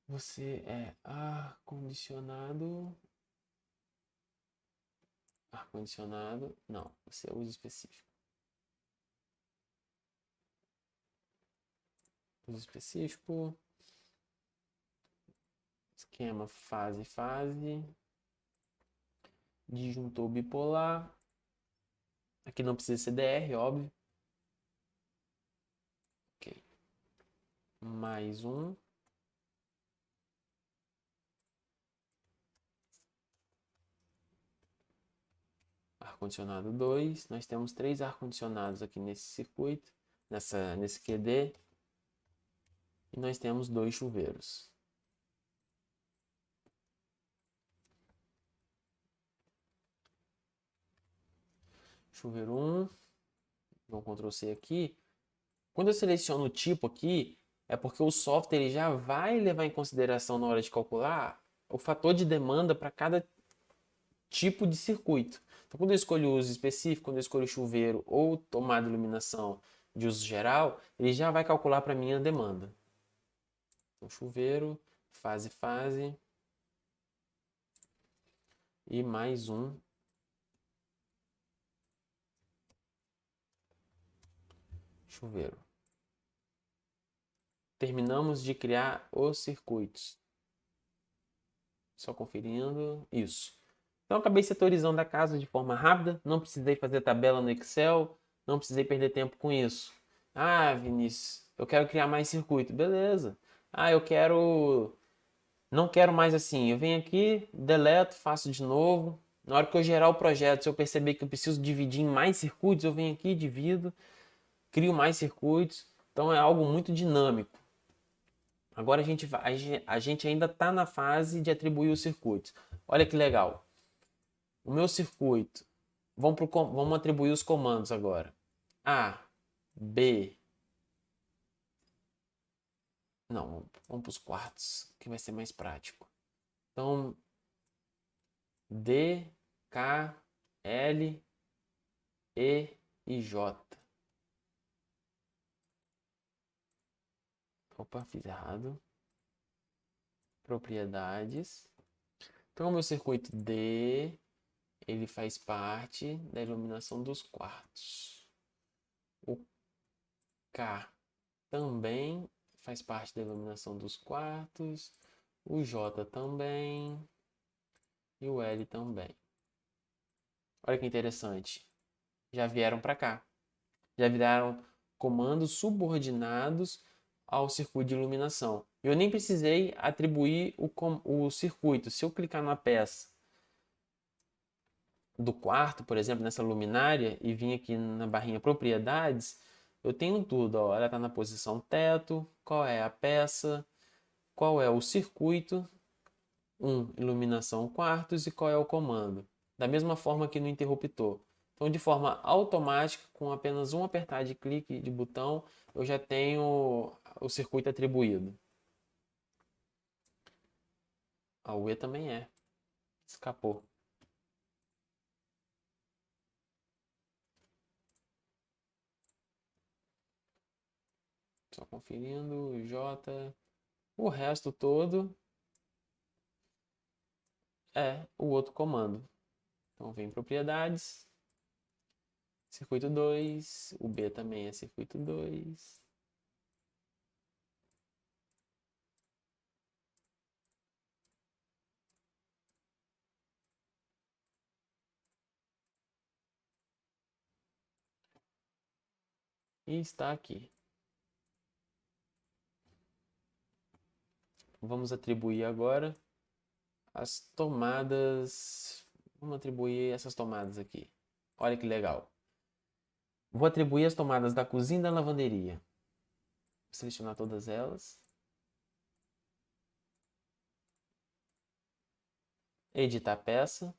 Você é ar-condicionado. Ar-condicionado. Não, você é uso específico. Uso específico. Esquema fase. Disjuntor bipolar. Aqui não precisa ser DR, óbvio. Ok. Mais um. Ar-condicionado 2. Nós temos 3 ar-condicionados aqui nesse circuito, nesse QD. E nós temos 2 chuveiros. Chuveiro 1. Vou Ctrl C aqui. Quando eu seleciono o tipo aqui, é porque o software ele já vai levar em consideração na hora de calcular o fator de demanda para cada tipo de circuito. Então, quando eu escolho o uso específico, quando eu escolho chuveiro ou tomada de iluminação de uso geral, ele já vai calcular para mim a demanda. Então, chuveiro, fase. E mais um chuveiro. Terminamos de criar os circuitos. Só conferindo. Isso. Então, acabei setorizando a casa de forma rápida. Não precisei fazer tabela no Excel. Não precisei perder tempo com isso. Ah, Vinícius, eu quero criar mais circuito. Beleza. Ah, eu quero... Não quero mais assim. Eu venho aqui, deleto, faço de novo. Na hora que eu gerar o projeto, se eu perceber que eu preciso dividir em mais circuitos, eu venho aqui, divido, crio mais circuitos. Então, é algo muito dinâmico. Agora a gente ainda está na fase de atribuir os circuitos. Olha que legal. O meu circuito. Vamos atribuir os comandos agora. A, B. Não, vamos para os quartos, que vai ser mais prático. Então, D, K, L, E e J. Opa, fiz errado. Propriedades. Então, o meu circuito D, ele faz parte da iluminação dos quartos. O K também faz parte da iluminação dos quartos. O J também. E o L também. Olha que interessante. Já vieram para cá. Já viraram comandos subordinados ao circuito de iluminação. Eu nem precisei atribuir o circuito. Se eu clicar na peça do quarto, por exemplo, nessa luminária, e vir aqui na barrinha propriedades, eu tenho tudo. Ó. Ela está na posição teto, qual é a peça, qual é o circuito, iluminação quartos e qual é o comando. Da mesma forma que no interruptor. Então, de forma automática, com apenas um apertar de clique de botão, eu já tenho o circuito atribuído. A UE também é. Escapou. Só conferindo, J. O resto todo é o outro comando. Então, vem propriedades. Circuito 2. O B também é circuito 2. E está aqui. Vamos atribuir agora as tomadas. Vamos atribuir essas tomadas aqui. Olha que legal. Vou atribuir as tomadas da cozinha e da lavanderia. Vou selecionar todas elas. Editar peça.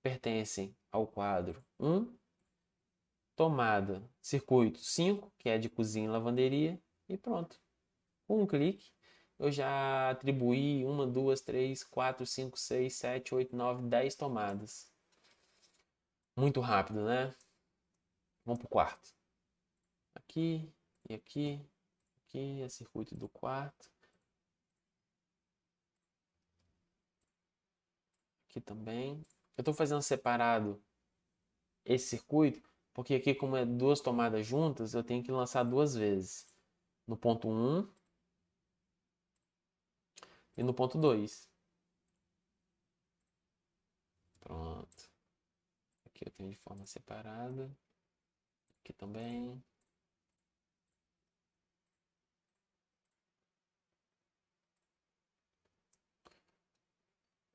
Pertencem ao quadro 1. Tomada, circuito 5, que é de cozinha e lavanderia. E pronto. Com um clique, eu já atribuí 1, 2, 3, 4, 5, 6, 7, 8, 9, 10 tomadas. Muito rápido, né? Vamos para o quarto. aqui, e aqui, aqui é circuito do quarto. Aqui também. Eu estou fazendo separado esse circuito, porque aqui como é duas tomadas juntas, eu tenho que lançar duas vezes. No ponto 1 e no ponto 2. Pronto. Aqui eu tenho de forma separada. Aqui também.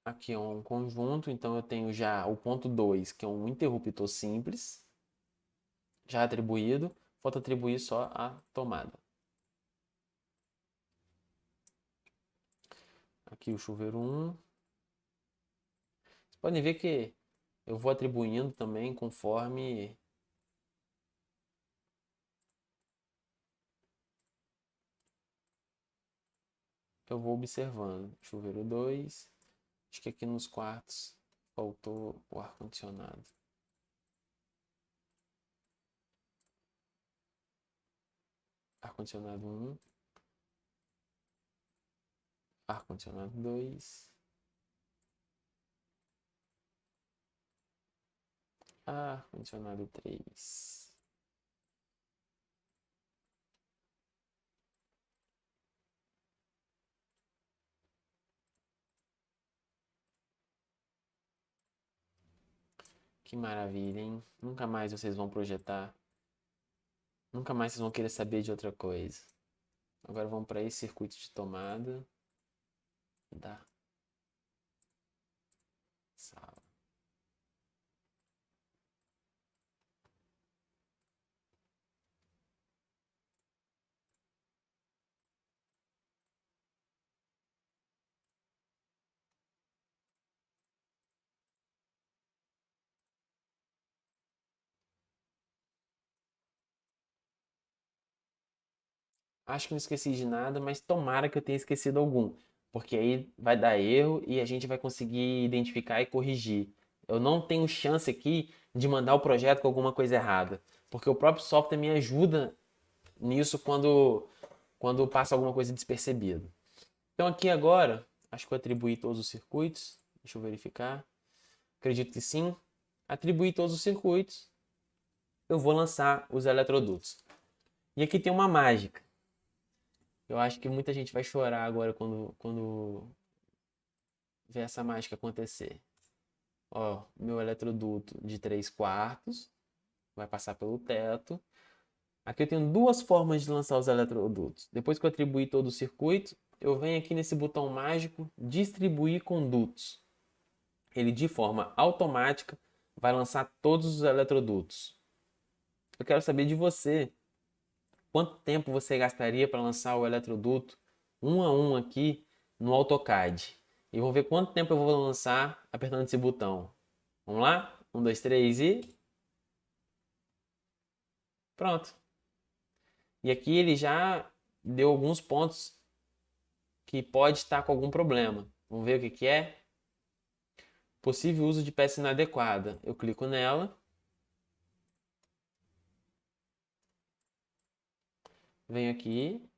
Aqui é um conjunto, então eu tenho já o ponto 2, que é um interruptor simples, já atribuído. Falta atribuir só a tomada. Aqui o chuveiro 1. Vocês podem ver que eu vou atribuindo também conforme eu vou observando. Chuveiro 2. Acho que aqui nos quartos faltou o ar-condicionado. Ar-condicionado 1. Ar-condicionado 2. Ar-condicionado 3. Que maravilha, hein? Nunca mais vocês vão projetar. Nunca mais vocês vão querer saber de outra coisa. Agora vamos para esse circuito de tomada da sala. Acho que não esqueci de nada, mas tomara que eu tenha esquecido algum, porque aí vai dar erro e a gente vai conseguir identificar e corrigir. Eu não tenho chance aqui de mandar o projeto com alguma coisa errada, porque o próprio software me ajuda nisso quando passa alguma coisa despercebida. Então aqui agora, acho que eu atribuí todos os circuitos. Deixa eu verificar. Acredito que sim. Atribuí todos os circuitos. Eu vou lançar os eletrodutos. E aqui tem uma mágica. Eu acho que muita gente vai chorar agora quando ver essa mágica acontecer. Ó, meu eletroduto de 3/4 vai passar pelo teto. Aqui eu tenho duas formas de lançar os eletrodutos. Depois que eu atribuir todo o circuito, eu venho aqui nesse botão mágico, distribuir condutos. Ele de forma automática vai lançar todos os eletrodutos. Eu quero saber de você, quanto tempo você gastaria para lançar o eletroduto um a um aqui no AutoCAD? E vamos ver quanto tempo eu vou lançar apertando esse botão. Vamos lá? 1, 2, 3 e... Pronto. E aqui ele já deu alguns pontos que pode estar com algum problema. Vamos ver o que é? Possível uso de peça inadequada. Eu clico nela. Venho aqui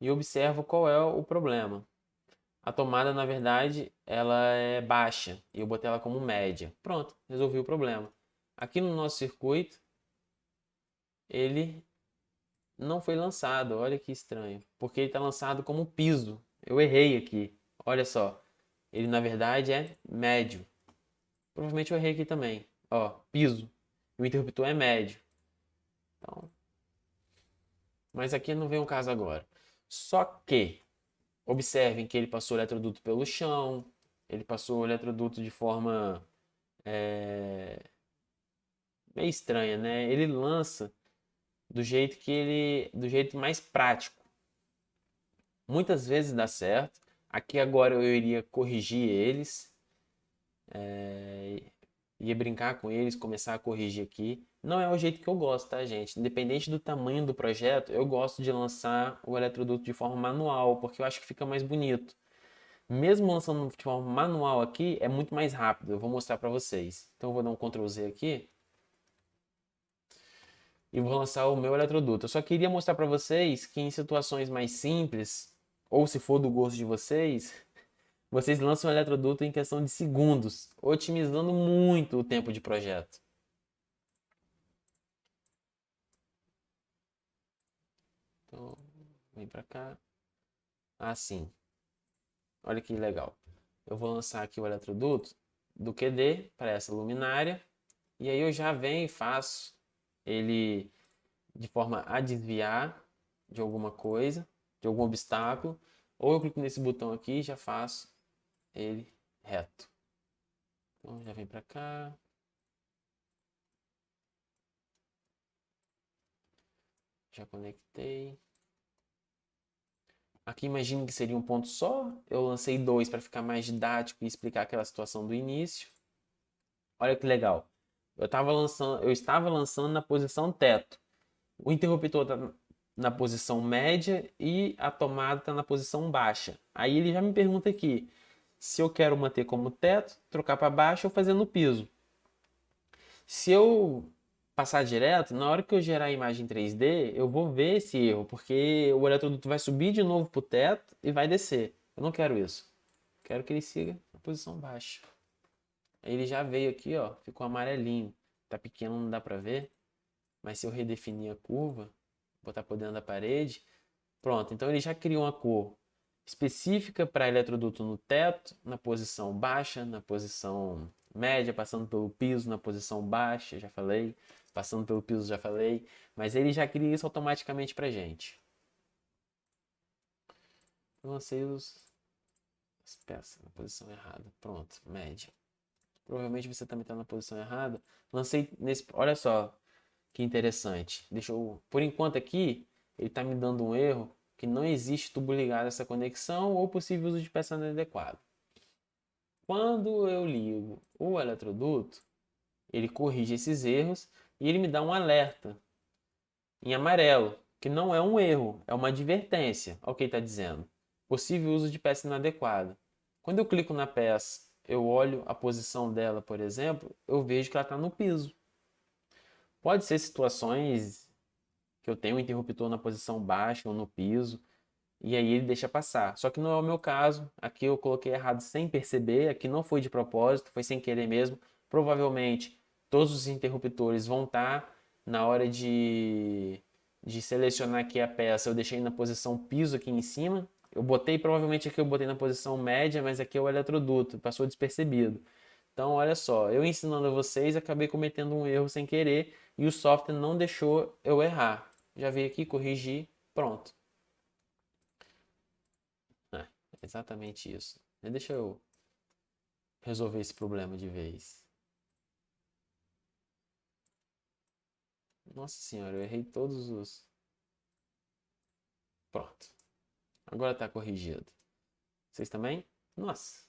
e observo qual é o problema. A tomada, na verdade, ela é baixa e eu botei ela como média. Pronto, resolvi o problema. Aqui no nosso circuito, ele não foi lançado. Olha que estranho, porque ele está lançado como piso. Eu errei aqui. Olha só, ele na verdade é médio. Provavelmente eu errei aqui também. Ó, piso. O interruptor é médio. Então, mas aqui não vem o caso agora. Só que observem que ele passou o eletroduto pelo chão, ele passou o eletroduto de forma meio estranha, né? Ele lança do jeito mais prático. Muitas vezes dá certo. Aqui agora eu iria corrigir eles, ia brincar com eles, começar a corrigir aqui. Não é o jeito que eu gosto, tá, gente? Independente do tamanho do projeto, eu gosto de lançar o eletroduto de forma manual, porque eu acho que fica mais bonito. Mesmo lançando de forma manual aqui, é muito mais rápido. Eu vou mostrar para vocês. Então eu vou dar um Ctrl Z aqui. e vou lançar o meu eletroduto. Eu só queria mostrar para vocês que em situações mais simples, ou se for do gosto de vocês, vocês lançam o eletroduto em questão de segundos, otimizando muito o tempo de projeto. Então, vem para cá. Assim, olha que legal. Eu vou lançar aqui o eletroduto do QD para essa luminária. E aí eu já venho e faço ele de forma a desviar de alguma coisa, de algum obstáculo. Ou eu clico nesse botão aqui e já faço ele reto. Então já vem para cá. Já conectei. Aqui imagino que seria um ponto só. Eu lancei dois para ficar mais didático e explicar aquela situação do início. Olha que legal. Eu estava lançando na posição teto. O interruptor está na posição média e a tomada está na posição baixa. Aí ele já me pergunta aqui se eu quero manter como teto, trocar para baixo ou fazer no piso. Se eu passar direto, na hora que eu gerar a imagem 3D, eu vou ver esse erro, porque o eletroduto vai subir de novo para o teto e vai descer. Eu não quero isso. Quero que ele siga na posição baixa. Aí ele já veio aqui, ó, ficou amarelinho. Tá pequeno, não dá para ver, mas se eu redefinir a curva, botar por dentro da parede, pronto. Então ele já criou uma cor específica para eletroduto no teto, na posição baixa, na posição média, passando pelo piso na posição baixa, já falei, passando pelo piso já falei, mas ele já cria isso automaticamente para gente. Eu lancei as peças na posição errada, pronto, média. Provavelmente você também está na posição errada. Lancei nesse, olha só que interessante. Deixa eu, por enquanto aqui, ele está me dando um erro que não existe tubo ligado a essa conexão ou possível uso de peça inadequada. Quando eu ligo o eletroduto, ele corrige esses erros e ele me dá um alerta em amarelo, que não é um erro, é uma advertência. Olha o que ele está dizendo. Possível uso de peça inadequada. Quando eu clico na peça, eu olho a posição dela, por exemplo, eu vejo que ela está no piso. Pode ser situações que eu tenho um interruptor na posição baixa ou no piso, e aí ele deixa passar. Só que não é o meu caso. Aqui eu coloquei errado sem perceber, aqui não foi de propósito, foi sem querer mesmo. Provavelmente todos os interruptores vão estar na hora de selecionar aqui a peça. Eu deixei na posição piso aqui em cima. Eu botei, provavelmente aqui eu botei na posição média, mas aqui é o eletroduto, passou despercebido. Então, olha só, eu ensinando a vocês, acabei cometendo um erro sem querer e o software não deixou eu errar. Já veio aqui, corrigir, pronto. É, exatamente isso. Deixa eu resolver esse problema de vez. Nossa senhora, eu errei todos os. Pronto. Agora tá corrigido. Vocês também? Nossa.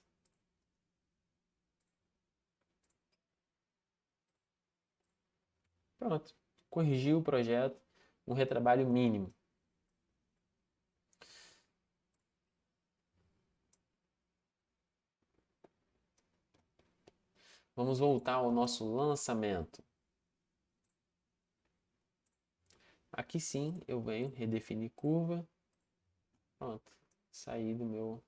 Pronto. Corrigiu o projeto. Um retrabalho mínimo. Vamos voltar ao nosso lançamento. Aqui sim eu venho redefinir curva. Pronto. Saí do meu.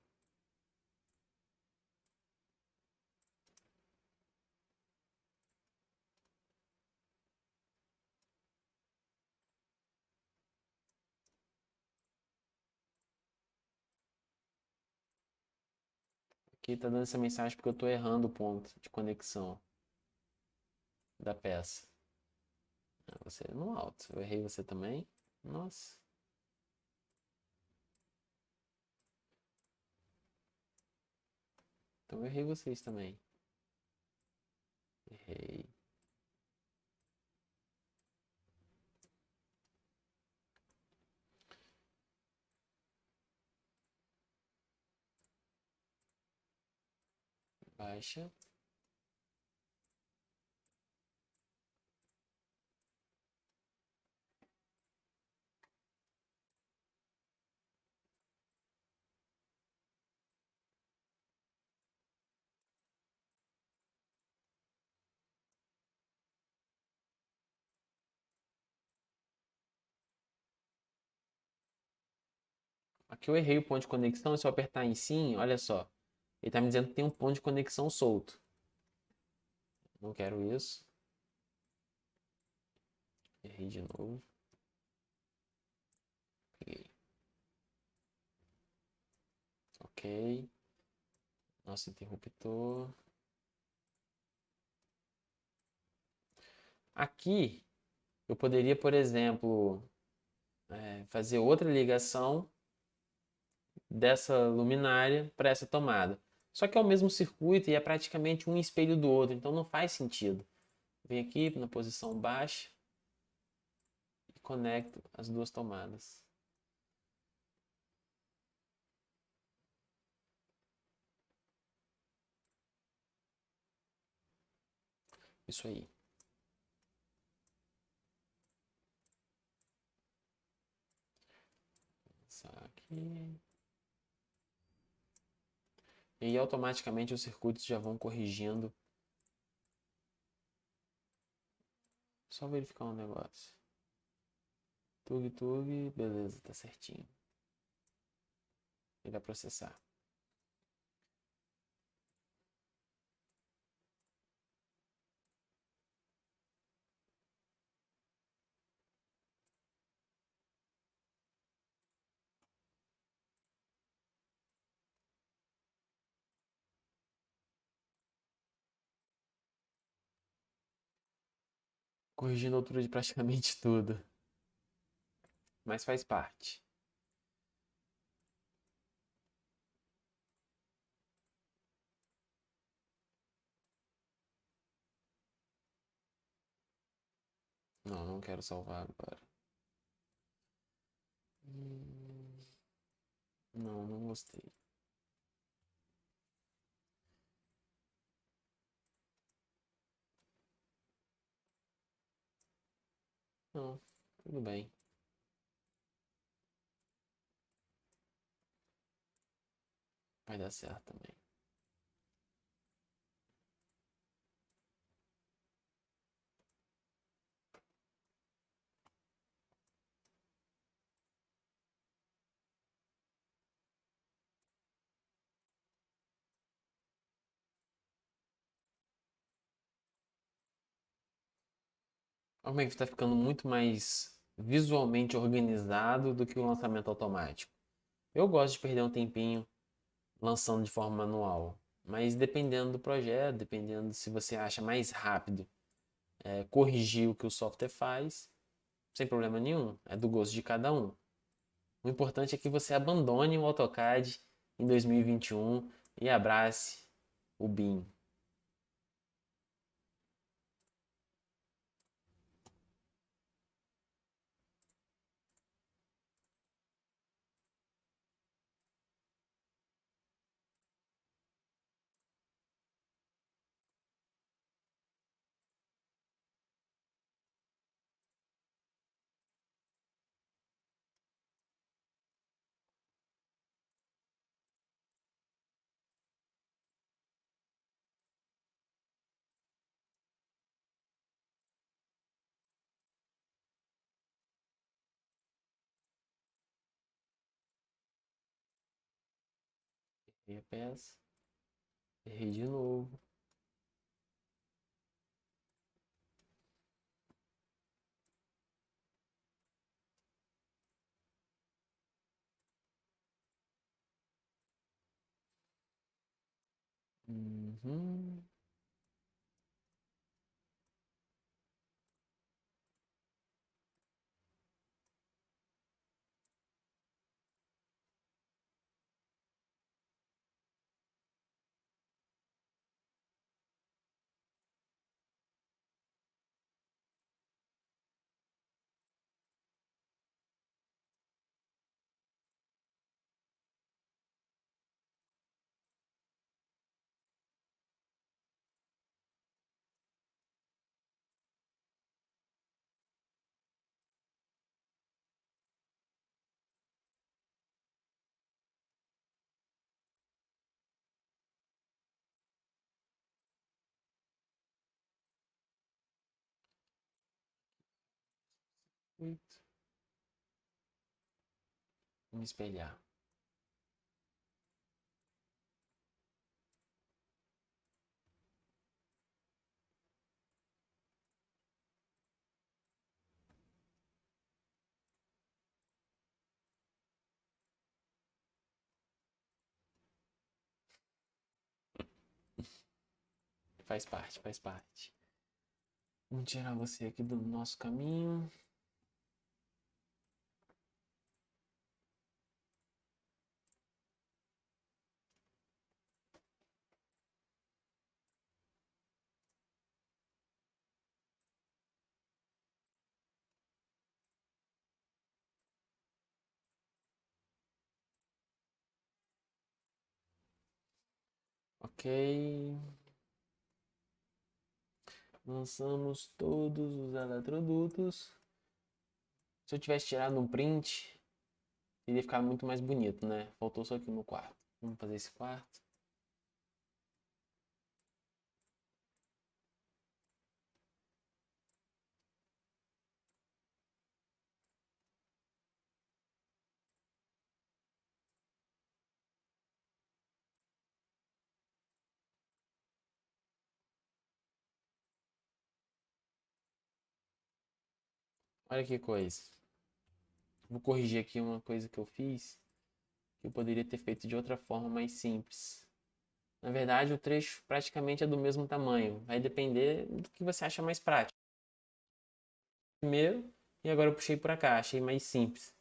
Aqui tá dando essa mensagem porque eu tô errando o ponto de conexão da peça. Ah, você é no alto. Eu errei você também. Nossa. Então eu errei vocês também. Errei. Baixa. Aqui eu errei o ponto de conexão, se eu apertar em sim, olha só. Ele está me dizendo que tem um ponto de conexão solto. Não quero isso. Errei de novo. Peguei. Ok. Nosso interruptor. Aqui, eu poderia, por exemplo, fazer outra ligação dessa luminária para essa tomada. Só que é o mesmo circuito e é praticamente um espelho do outro, então não faz sentido. Venho aqui na posição baixa e conecto as duas tomadas. Isso aí. Isso aqui. E aí, automaticamente os circuitos já vão corrigindo. Só verificar um negócio. Tug, tug, beleza, tá certinho. Ele vai processar. Corrigindo a altura de praticamente tudo. Mas faz parte. Não, não quero salvar agora. Não, não gostei. Não, tudo bem. Vai dar certo também. Olha como é que está ficando muito mais visualmente organizado do que o lançamento automático. Eu gosto de perder um tempinho lançando de forma manual, mas dependendo do projeto, dependendo se você acha mais rápido corrigir o que o software faz, sem problema nenhum, é do gosto de cada um. O importante é que você abandone o AutoCAD em 2021 e abrace o BIM. Errei a peça, errei de novo. Uhum. Vamos espelhar. faz parte, faz parte. Vamos tirar você aqui do nosso caminho. Ok. Lançamos todos os eletrodutos. Se eu tivesse tirado um print, iria ficar muito mais bonito, né? Faltou só aqui no quarto. Vamos fazer esse quarto. Olha que coisa. Vou corrigir aqui uma coisa que eu fiz, que eu poderia ter feito de outra forma mais simples. Na verdade, o trecho praticamente é do mesmo tamanho. Vai depender do que você acha mais prático. Primeiro, e agora eu puxei para cá, achei mais simples.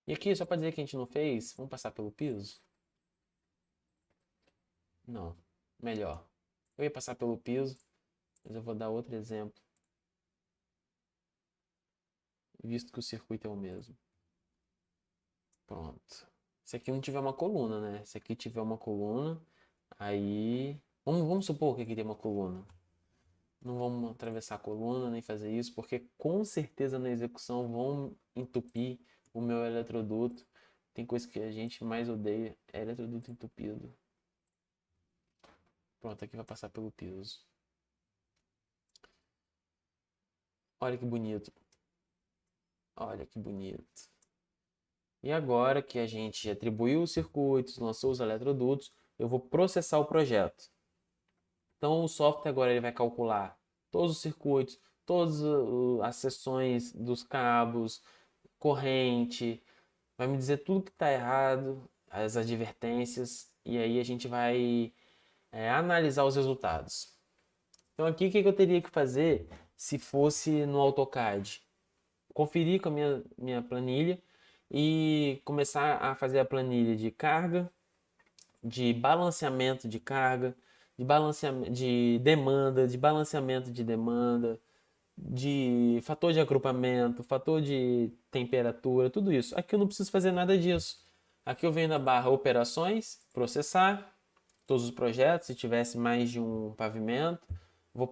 E aqui, só para dizer que a gente não fez, vamos passar pelo piso? Não, melhor. Eu ia passar pelo piso, mas eu vou dar outro exemplo, visto que o circuito é o mesmo. Pronto. Se aqui não tiver uma coluna, né? Se aqui tiver uma coluna, aí... Vamos supor que aqui tem uma coluna. Não vamos atravessar a coluna nem fazer isso, porque com certeza na execução vão entupir o meu eletroduto. Tem coisa que a gente mais odeia, é eletroduto entupido. Pronto, aqui vai passar pelo piso. Olha que bonito. Olha que bonito. E agora que a gente atribuiu os circuitos, lançou os eletrodutos, eu vou processar o projeto. Então o software agora ele vai calcular todos os circuitos, todas as seções dos cabos, corrente, vai me dizer tudo que está errado, as advertências, e aí a gente vai analisar os resultados. Então aqui o que eu teria que fazer se fosse no AutoCAD? Conferir com a minha planilha e começar a fazer a planilha de carga, de balanceamento de carga, de balanceamento de balanceamento de demanda, de fator de agrupamento, fator de temperatura, tudo isso. Aqui eu não preciso fazer nada disso. Aqui eu venho na barra operações, processar todos os projetos, se tivesse mais de um pavimento, não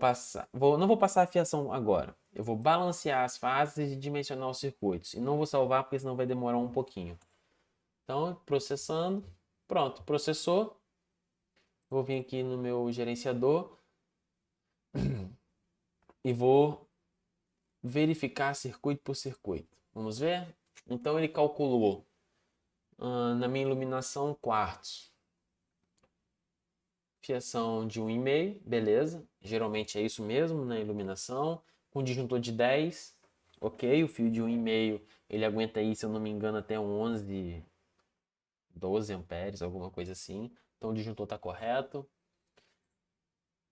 vou passar a fiação agora. Eu vou balancear as fases e dimensionar os circuitos. E não vou salvar porque senão vai demorar um pouquinho. Então, processando, pronto, processou. Vou vir aqui no meu gerenciador e vou verificar circuito por circuito. Vamos ver? Então ele calculou na minha iluminação quartos. Fiação de 1,5, beleza. Geralmente é isso mesmo na iluminação. Com disjuntor de 10, ok. O fio de 1,5 ele aguenta aí, se eu não me engano, até 11, 12 amperes, alguma coisa assim. Então o disjuntor está correto.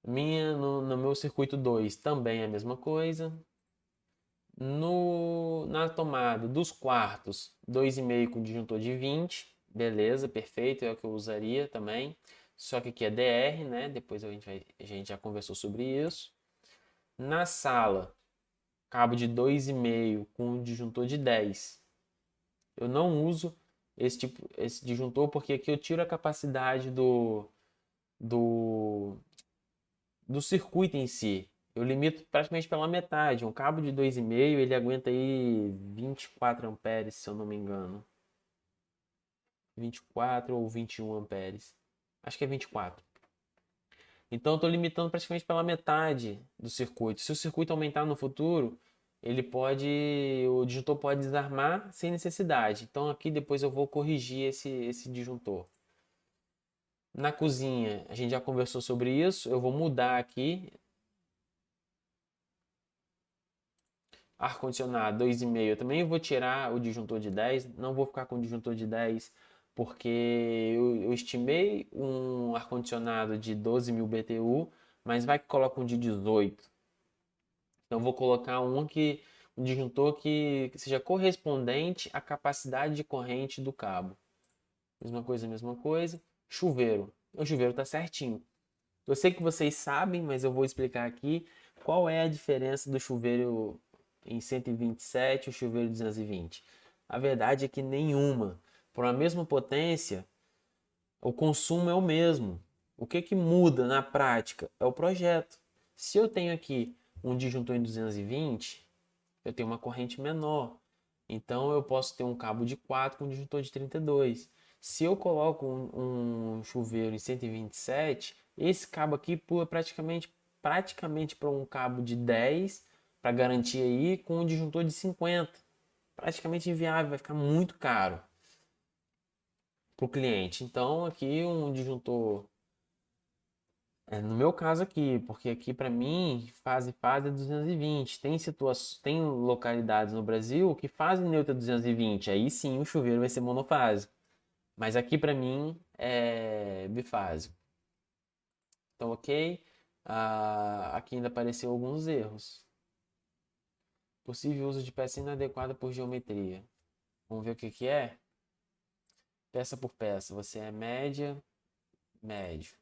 No meu circuito 2 também é a mesma coisa. Na tomada dos quartos, 2,5 com disjuntor de 20. Beleza, perfeito, é o que eu usaria também. Só que aqui é DR, né? Depois a gente já conversou sobre isso. Na sala, cabo de 2,5 com disjuntor de 10. Eu não uso esse disjuntor porque aqui eu tiro a capacidade do, do circuito em si. Eu limito praticamente pela metade. Um cabo de 2,5 ele aguenta aí 24 amperes, se eu não me engano. 24 ou 21 amperes. Acho que é 24. Então eu estou limitando praticamente pela metade do circuito. Se o circuito aumentar no futuro, o disjuntor pode desarmar sem necessidade. Então aqui depois eu vou corrigir esse disjuntor. Na cozinha, a gente já conversou sobre isso. Eu vou mudar aqui Ar-condicionado 2,5, eu também vou tirar o disjuntor de 10, não vou ficar com o disjuntor de 10, porque eu estimei um ar-condicionado de 12.000 BTU, mas vai que coloca um de 18. Então eu vou colocar um disjuntor que seja correspondente à capacidade de corrente do cabo. Mesma coisa, mesma coisa. Chuveiro. O chuveiro está certinho. Eu sei que vocês sabem, mas eu vou explicar aqui qual é a diferença do chuveiro em 127 e o chuveiro 220. A verdade é que nenhuma. Por a mesma potência, o consumo é o mesmo. O que que muda na prática é o projeto. Se eu tenho aqui um disjuntor em 220, eu tenho uma corrente menor. Então eu posso ter um cabo de 4 com um disjuntor de 32. Se eu coloco um chuveiro em 127, esse cabo aqui pula praticamente para um cabo de 10 para garantir aí com um disjuntor de 50. Praticamente inviável, vai ficar muito caro para o cliente. Então aqui um disjuntor, no meu caso aqui, porque aqui para mim fase é 220. Tem localidades no Brasil que fazem neutra 220. Aí sim o chuveiro vai ser monofásico. Mas aqui para mim é bifásico. Então, ok. Aqui ainda apareceu alguns erros. Possível uso de peça inadequada por geometria. Vamos ver o que que é? Peça por peça. Você é média, médio.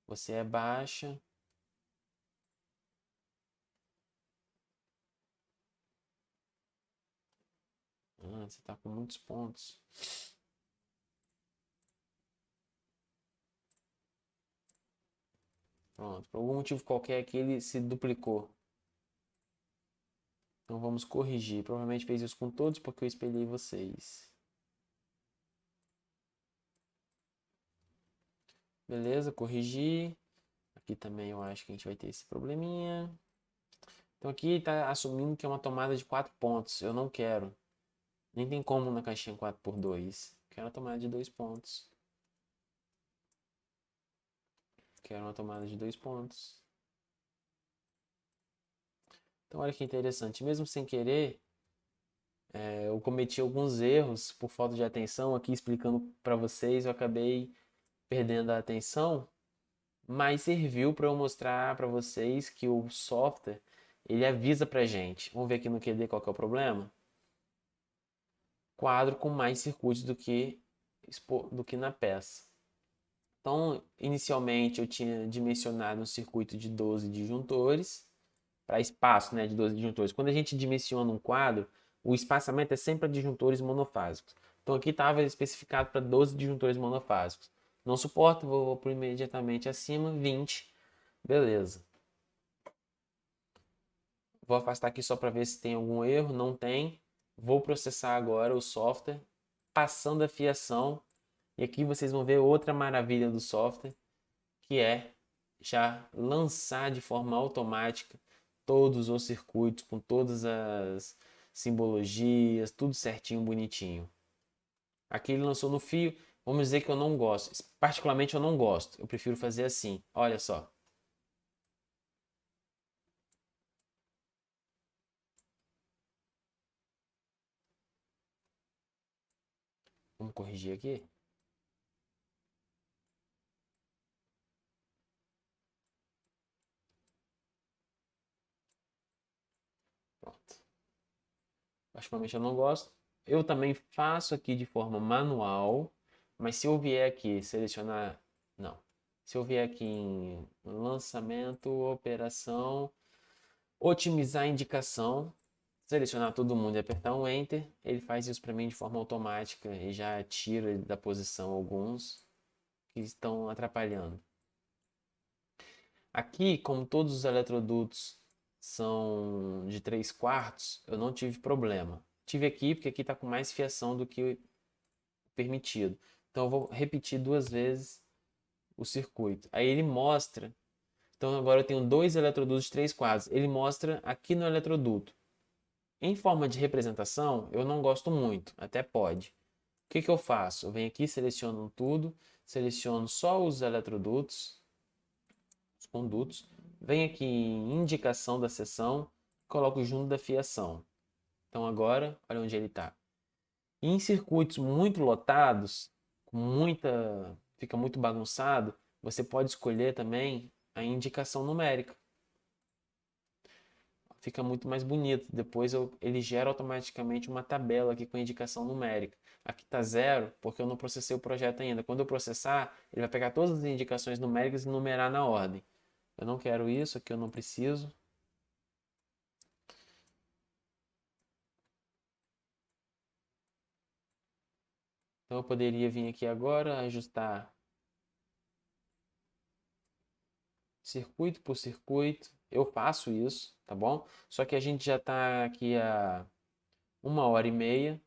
Você é baixa. Você está com muitos pontos. Pronto. Por algum motivo qualquer aqui ele se duplicou. Então vamos corrigir. Provavelmente fez isso com todos porque eu espelhei vocês. Beleza, corrigi. Aqui também eu acho que a gente vai ter esse probleminha. Então aqui está assumindo que é uma tomada de 4 pontos. Eu não quero. Nem tem como na caixinha 4x2. Quero uma tomada de 2 pontos. Quero uma tomada de 2 pontos. Então olha que interessante. Mesmo sem querer, eu cometi alguns erros por falta de atenção. Aqui explicando para vocês, eu acabei perdendo a atenção. Mas serviu para eu mostrar para vocês que o software ele avisa para gente. Vamos ver aqui no QD qual que é o problema? Quadro com mais circuitos do que na peça. Então, inicialmente eu tinha dimensionado um circuito de 12 disjuntores para espaço, né, de 12 disjuntores. Quando a gente dimensiona um quadro, o espaçamento é sempre para disjuntores monofásicos. Então aqui estava especificado para 12 disjuntores monofásicos. Não suporta, vou por imediatamente acima, 20. Beleza. Vou afastar aqui só para ver se tem algum erro. Não tem. Vou processar agora o software, passando a fiação. E aqui vocês vão ver outra maravilha do software, que é já lançar de forma automática todos os circuitos com todas as simbologias, tudo certinho, bonitinho. Aqui ele lançou no fio. Vamos dizer que eu não gosto. Particularmente eu não gosto. Eu prefiro fazer assim. Olha só. Vamos corrigir aqui. Pronto. Particularmente eu não gosto. Eu também faço aqui de forma manual, mas se eu vier aqui selecionar, não. Se eu vier aqui em lançamento, operação, otimizar a indicação, selecionar todo mundo e apertar um Enter, ele faz isso para mim de forma automática e já tira da posição alguns que estão atrapalhando. Aqui, como todos os eletrodutos são de 3/4, eu não tive problema. Tive aqui porque aqui está com mais fiação do que permitido. Então eu vou repetir 2 vezes o circuito. Aí ele mostra. Então agora eu tenho 2 eletrodutos de 3/4. Ele mostra aqui no eletroduto. Em forma de representação, eu não gosto muito, até pode. O que que eu faço? Eu venho aqui, seleciono tudo, seleciono só os eletrodutos, os condutos, venho aqui em indicação da seção, coloco junto da fiação. Então agora, olha onde ele está. Em circuitos muito lotados, fica muito bagunçado, você pode escolher também a indicação numérica. Fica muito mais bonito. Depois ele gera automaticamente uma tabela aqui com a indicação numérica. Aqui está zero, porque eu não processei o projeto ainda. Quando eu processar, ele vai pegar todas as indicações numéricas e numerar na ordem. Eu não quero isso, aqui eu não preciso. Então eu poderia vir aqui agora, ajustar circuito por circuito. Eu faço isso, tá bom? Só que a gente já está aqui há 1h30.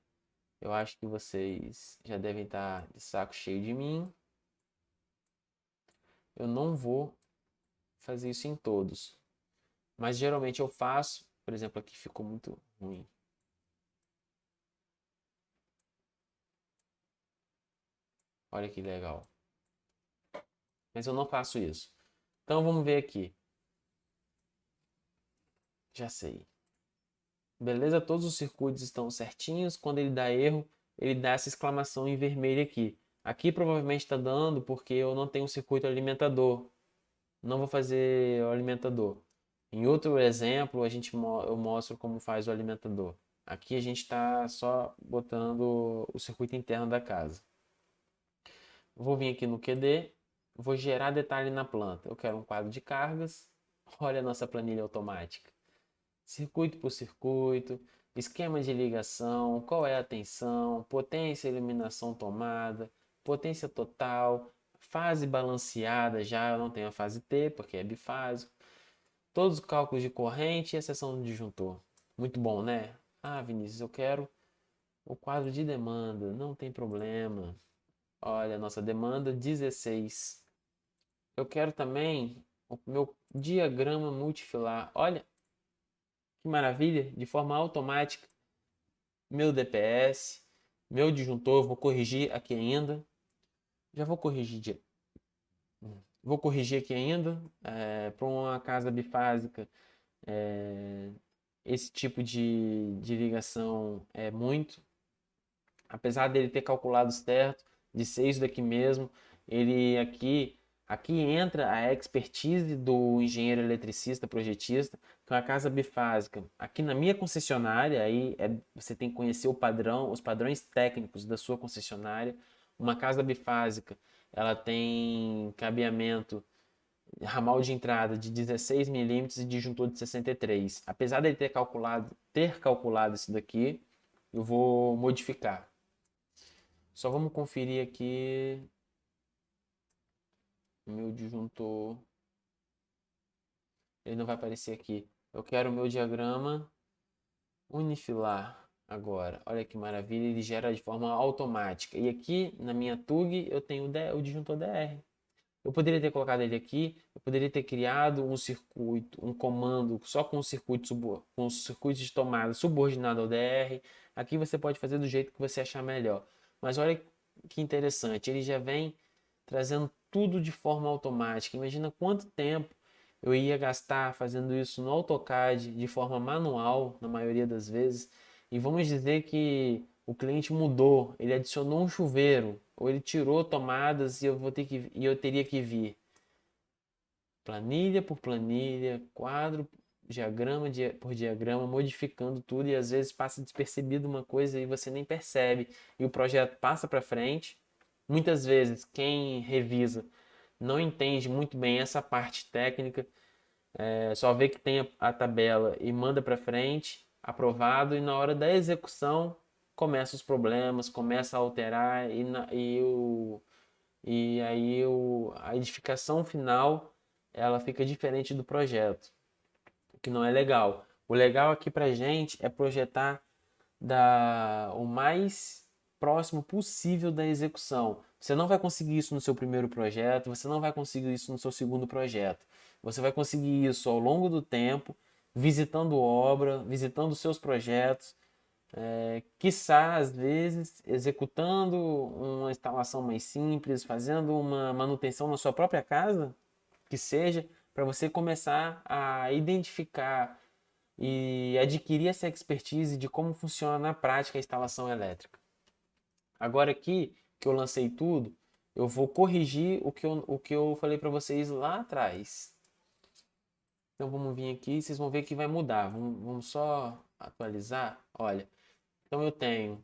Eu acho que vocês já devem estar de saco cheio de mim. Eu não vou fazer isso em todos. Mas geralmente eu faço. Por exemplo, aqui ficou muito ruim. Olha que legal. Mas eu não faço isso. Então vamos ver aqui. Já sei. Beleza? Todos os circuitos estão certinhos. Quando ele dá erro, ele dá essa exclamação em vermelho aqui. Aqui provavelmente está dando porque eu não tenho um circuito alimentador. Não vou fazer o alimentador. Em outro exemplo, eu mostro como faz o alimentador. Aqui a gente está só botando o circuito interno da casa. Vou vir aqui no QD, vou gerar detalhe na planta. Eu quero um quadro de cargas. Olha a nossa planilha automática. Circuito por circuito, esquema de ligação, qual é a tensão, potência, iluminação tomada, potência total, fase balanceada, já eu não tenho a fase T, porque é bifásico. Todos os cálculos de corrente e a seção do disjuntor. Muito bom, né? Ah, Vinícius, eu quero o quadro de demanda. Não tem problema. Olha, nossa demanda 16. Eu quero também o meu diagrama multifilar. Olha que maravilha, de forma automática. Meu DPS, meu disjuntor, vou corrigir aqui ainda. Já vou corrigir. Vou corrigir aqui ainda. Para uma casa bifásica, esse tipo de ligação é muito. Apesar dele ter calculado certo, de ser isso daqui mesmo, ele aqui entra a expertise do engenheiro eletricista, projetista, que é uma casa bifásica. Aqui na minha concessionária, você tem que conhecer o padrão, os padrões técnicos da sua concessionária. Uma casa bifásica, ela tem cabeamento ramal de entrada de 16 milímetros e disjuntor de 63. Apesar dele ter calculado isso daqui, eu vou modificar. Só vamos conferir aqui o meu disjuntor. Ele não vai aparecer aqui. Eu quero o meu diagrama unifilar agora. Olha que maravilha, ele gera de forma automática. E aqui na minha TUG eu tenho o disjuntor DR. Eu poderia ter colocado ele aqui, eu poderia ter criado um circuito, um comando só com com os circuitos de tomada subordinado ao DR. Aqui você pode fazer do jeito que você achar melhor. Mas olha que interessante, ele já vem trazendo tudo de forma automática. Imagina quanto tempo eu ia gastar fazendo isso no AutoCAD de forma manual, na maioria das vezes. E vamos dizer que o cliente mudou, ele adicionou um chuveiro, ou ele tirou tomadas e eu teria que vir planilha por planilha, quadro, diagrama por diagrama, modificando tudo e às vezes passa despercebido uma coisa e você nem percebe e o projeto passa para frente. Muitas vezes quem revisa não entende muito bem essa parte técnica, só vê que tem a tabela e manda para frente, aprovado, e na hora da execução começa os problemas, começa a alterar e aí a edificação final ela fica diferente do projeto, o que não é legal. O legal aqui pra gente é projetar o mais próximo possível da execução. Você não vai conseguir isso no seu primeiro projeto, você não vai conseguir isso no seu segundo projeto. Você vai conseguir isso ao longo do tempo, visitando obra, visitando seus projetos, quiçá, às vezes, executando uma instalação mais simples, fazendo uma manutenção na sua própria casa, que seja, para você começar a identificar e adquirir essa expertise de como funciona na prática a instalação elétrica. Agora aqui que eu lancei tudo, eu vou corrigir o que eu falei para vocês lá atrás. Então vamos vir aqui, vocês vão ver que vai mudar. Vamos só atualizar. Olha, então eu tenho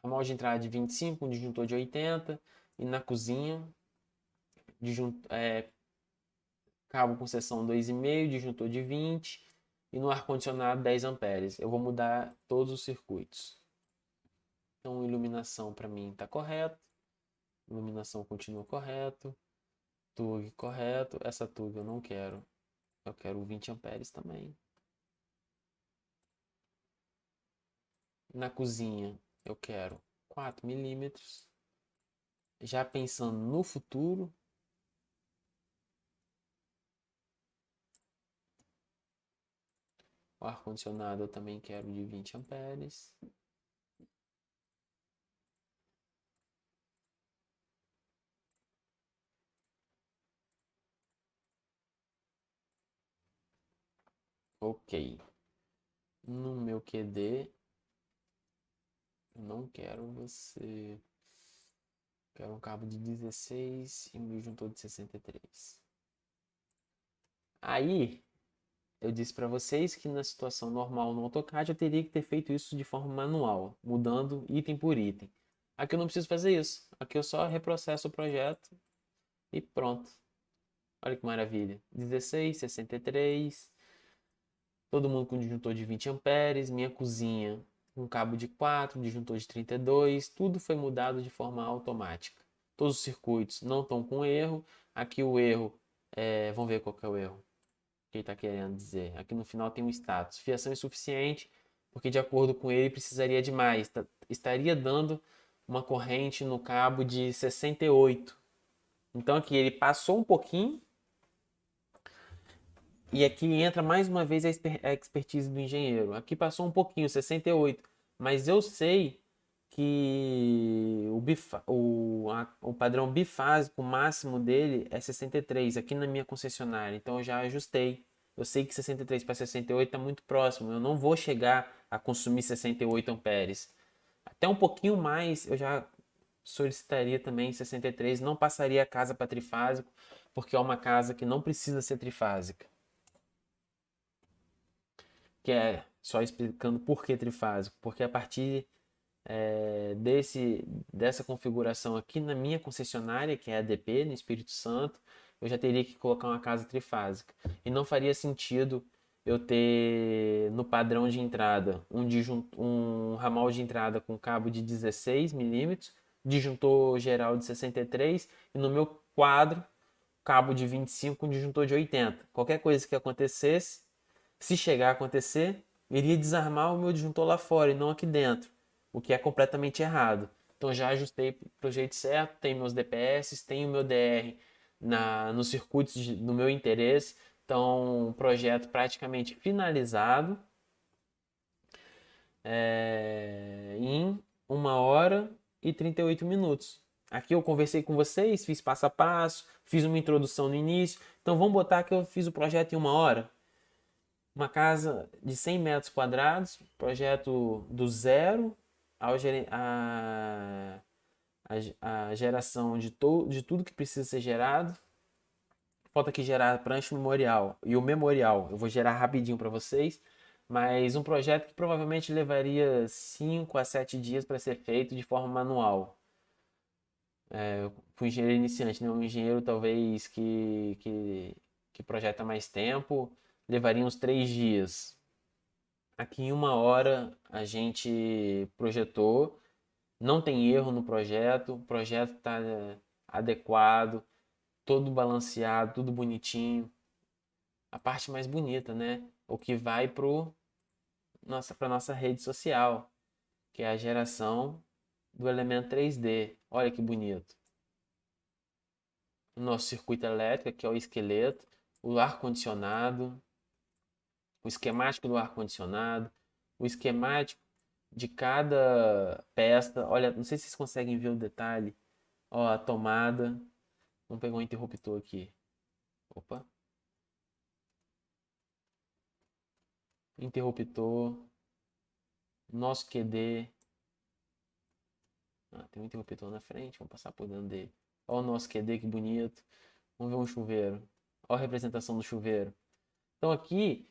ramal de entrada de 25, um disjuntor de 80 e na cozinha cabo com seção 2,5, disjuntor de 20 e no ar-condicionado 10 amperes. Eu vou mudar todos os circuitos. Então iluminação para mim está correto, iluminação continua correto, TUG correto, essa TUG eu não quero, eu quero 20 amperes também. Na cozinha eu quero 4 milímetros. Já pensando no futuro, o ar-condicionado eu também quero de 20 amperes. Ok. No meu QD, eu não quero você. Quero um cabo de 16 e um disjuntor de 63. Aí, eu disse para vocês que na situação normal no AutoCAD eu teria que ter feito isso de forma manual, mudando item por item. Aqui eu não preciso fazer isso. Aqui eu só reprocesso o projeto e pronto. Olha que maravilha. 16, 63. Todo mundo com disjuntor de 20 amperes. Minha cozinha com cabo de 4, disjuntor de 32. Tudo foi mudado de forma automática. Todos os circuitos não estão com erro. Aqui o erro, vamos ver qual que é o erro que ele está querendo dizer. Aqui no final tem um status. Fiação insuficiente, porque de acordo com ele precisaria de mais. Estaria dando uma corrente no cabo de 68. Então aqui ele passou um pouquinho. E aqui entra mais uma vez a expertise do engenheiro. Aqui passou um pouquinho, 68. Mas eu sei que o padrão bifásico máximo dele é 63 aqui na minha concessionária. Então eu já ajustei. Eu sei que 63 para 68 está muito próximo. Eu não vou chegar a consumir 68 amperes. Até um pouquinho mais eu já solicitaria também 63. Não passaria a casa para trifásico, porque é uma casa que não precisa ser trifásica. Que é só explicando por que trifásico, porque a partir dessa configuração aqui na minha concessionária, que é a ADP, no Espírito Santo, eu já teria que colocar uma casa trifásica. E não faria sentido eu ter no padrão de entrada um ramal de entrada com cabo de 16 milímetros, disjuntor geral de 63 e no meu quadro cabo de 25 com disjuntor de 80. Qualquer coisa que acontecesse, se chegar a acontecer, iria desarmar o meu disjuntor lá fora e não aqui dentro, o que é completamente errado. Então já ajustei para o jeito certo, tenho meus DPS, tenho meu DR nos circuitos do meu interesse. Então, um projeto praticamente finalizado em 1 hora e 38 minutos. Aqui eu conversei com vocês, fiz passo a passo, fiz uma introdução no início. Então vamos botar que eu fiz o projeto em 1 hora. Uma casa de 100 metros quadrados, projeto do zero ao a geração de tudo que precisa ser gerado. Falta aqui gerar a prancha memorial e o memorial. Eu vou gerar rapidinho para vocês, mas um projeto que provavelmente levaria 5 a 7 dias para ser feito de forma manual. Para o engenheiro iniciante, né? Um engenheiro talvez que projeta mais tempo, levaria uns 3 dias. Aqui em 1 hora a gente projetou, não tem erro no projeto, o projeto está adequado, todo balanceado, tudo bonitinho. A parte mais bonita, né? O que vai para nossa rede social, que é a geração do elemento 3D. Olha que bonito. O nosso circuito elétrico, que é o esqueleto, o ar-condicionado, o esquemático do ar-condicionado, o esquemático de cada peça. Olha, não sei se vocês conseguem ver o detalhe. Ó, a tomada. Vamos pegar um interruptor aqui. Opa. interruptor, nosso QD. Tem um interruptor na frente, vamos passar por dentro dele. Olha o nosso QD, que bonito. Vamos ver um chuveiro. Olha a representação do chuveiro. Então aqui,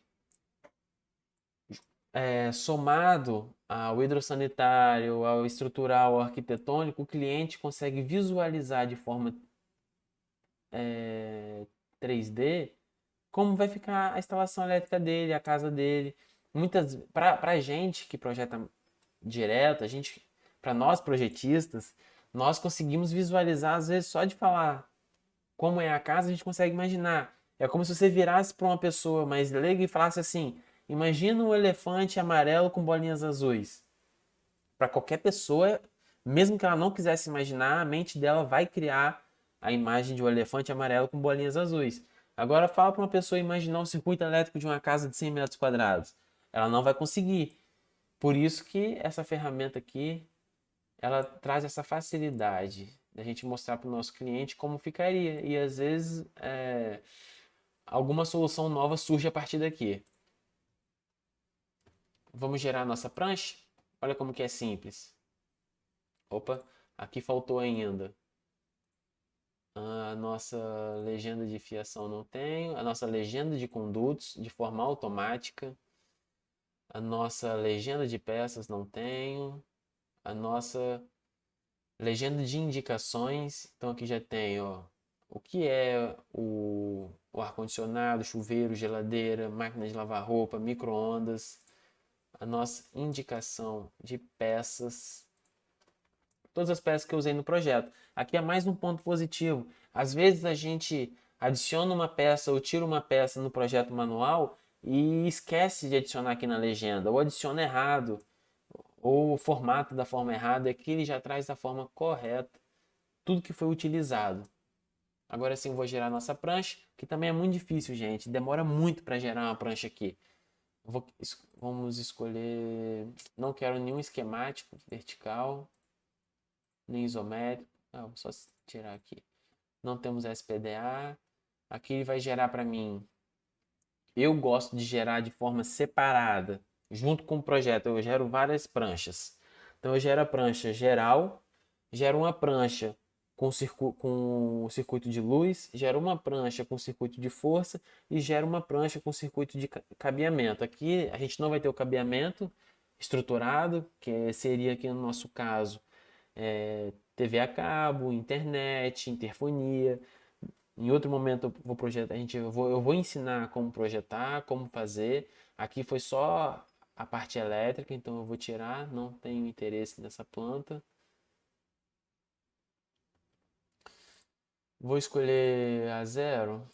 somado ao hidrossanitário, ao estrutural, ao arquitetônico, o cliente consegue visualizar de forma 3D como vai ficar a instalação elétrica dele, a casa dele. Para a gente que projeta direto, para nós projetistas, nós conseguimos visualizar, às vezes, só de falar como é a casa, a gente consegue imaginar. É como se você virasse para uma pessoa mais leiga e falasse assim: imagina um elefante amarelo com bolinhas azuis. Para qualquer pessoa, mesmo que ela não quisesse imaginar, a mente dela vai criar a imagem de um elefante amarelo com bolinhas azuis. Agora fala para uma pessoa imaginar o circuito elétrico de uma casa de 100 metros quadrados. Ela não vai conseguir. Por isso que essa ferramenta aqui, ela traz essa facilidade da gente mostrar para o nosso cliente como ficaria. E às vezes alguma solução nova surge a partir daqui. Vamos gerar nossa prancha? Olha como que é simples. Opa, aqui faltou ainda. A nossa legenda de fiação não tenho. A nossa legenda de condutos de forma automática. A nossa legenda de peças não tenho. A nossa legenda de indicações. Então aqui já tem, ó, o que é o ar-condicionado, chuveiro, geladeira, máquina de lavar roupa, micro-ondas. A nossa indicação de peças. Todas as peças que eu usei no projeto. Aqui é mais um ponto positivo. Às vezes a gente adiciona uma peça ou tira uma peça no projeto manual e esquece de adicionar aqui na legenda, ou adiciona errado, ou o formato da forma errada. Aqui ele já traz da forma correta tudo que foi utilizado. Agora sim eu vou gerar nossa prancha, que também é muito difícil, gente. Demora muito para gerar uma prancha aqui. Vamos escolher... Não quero nenhum esquemático vertical, nem isométrico. Vou só tirar aqui. Não temos SPDA. Aqui ele vai gerar para mim. Eu gosto de gerar de forma separada, junto com o projeto. Eu gero várias pranchas. Então eu gero a prancha geral, gero uma prancha com circuito de luz, gero uma prancha com circuito de força e gero uma prancha com circuito de cabeamento. Aqui a gente não vai ter o cabeamento estruturado, que seria aqui no nosso caso TV a cabo, internet, interfonia. Em outro momento eu vou projetar, eu vou ensinar como projetar, como fazer. Aqui foi só a parte elétrica, então eu vou tirar, não tenho interesse nessa planta. Vou escolher a zero.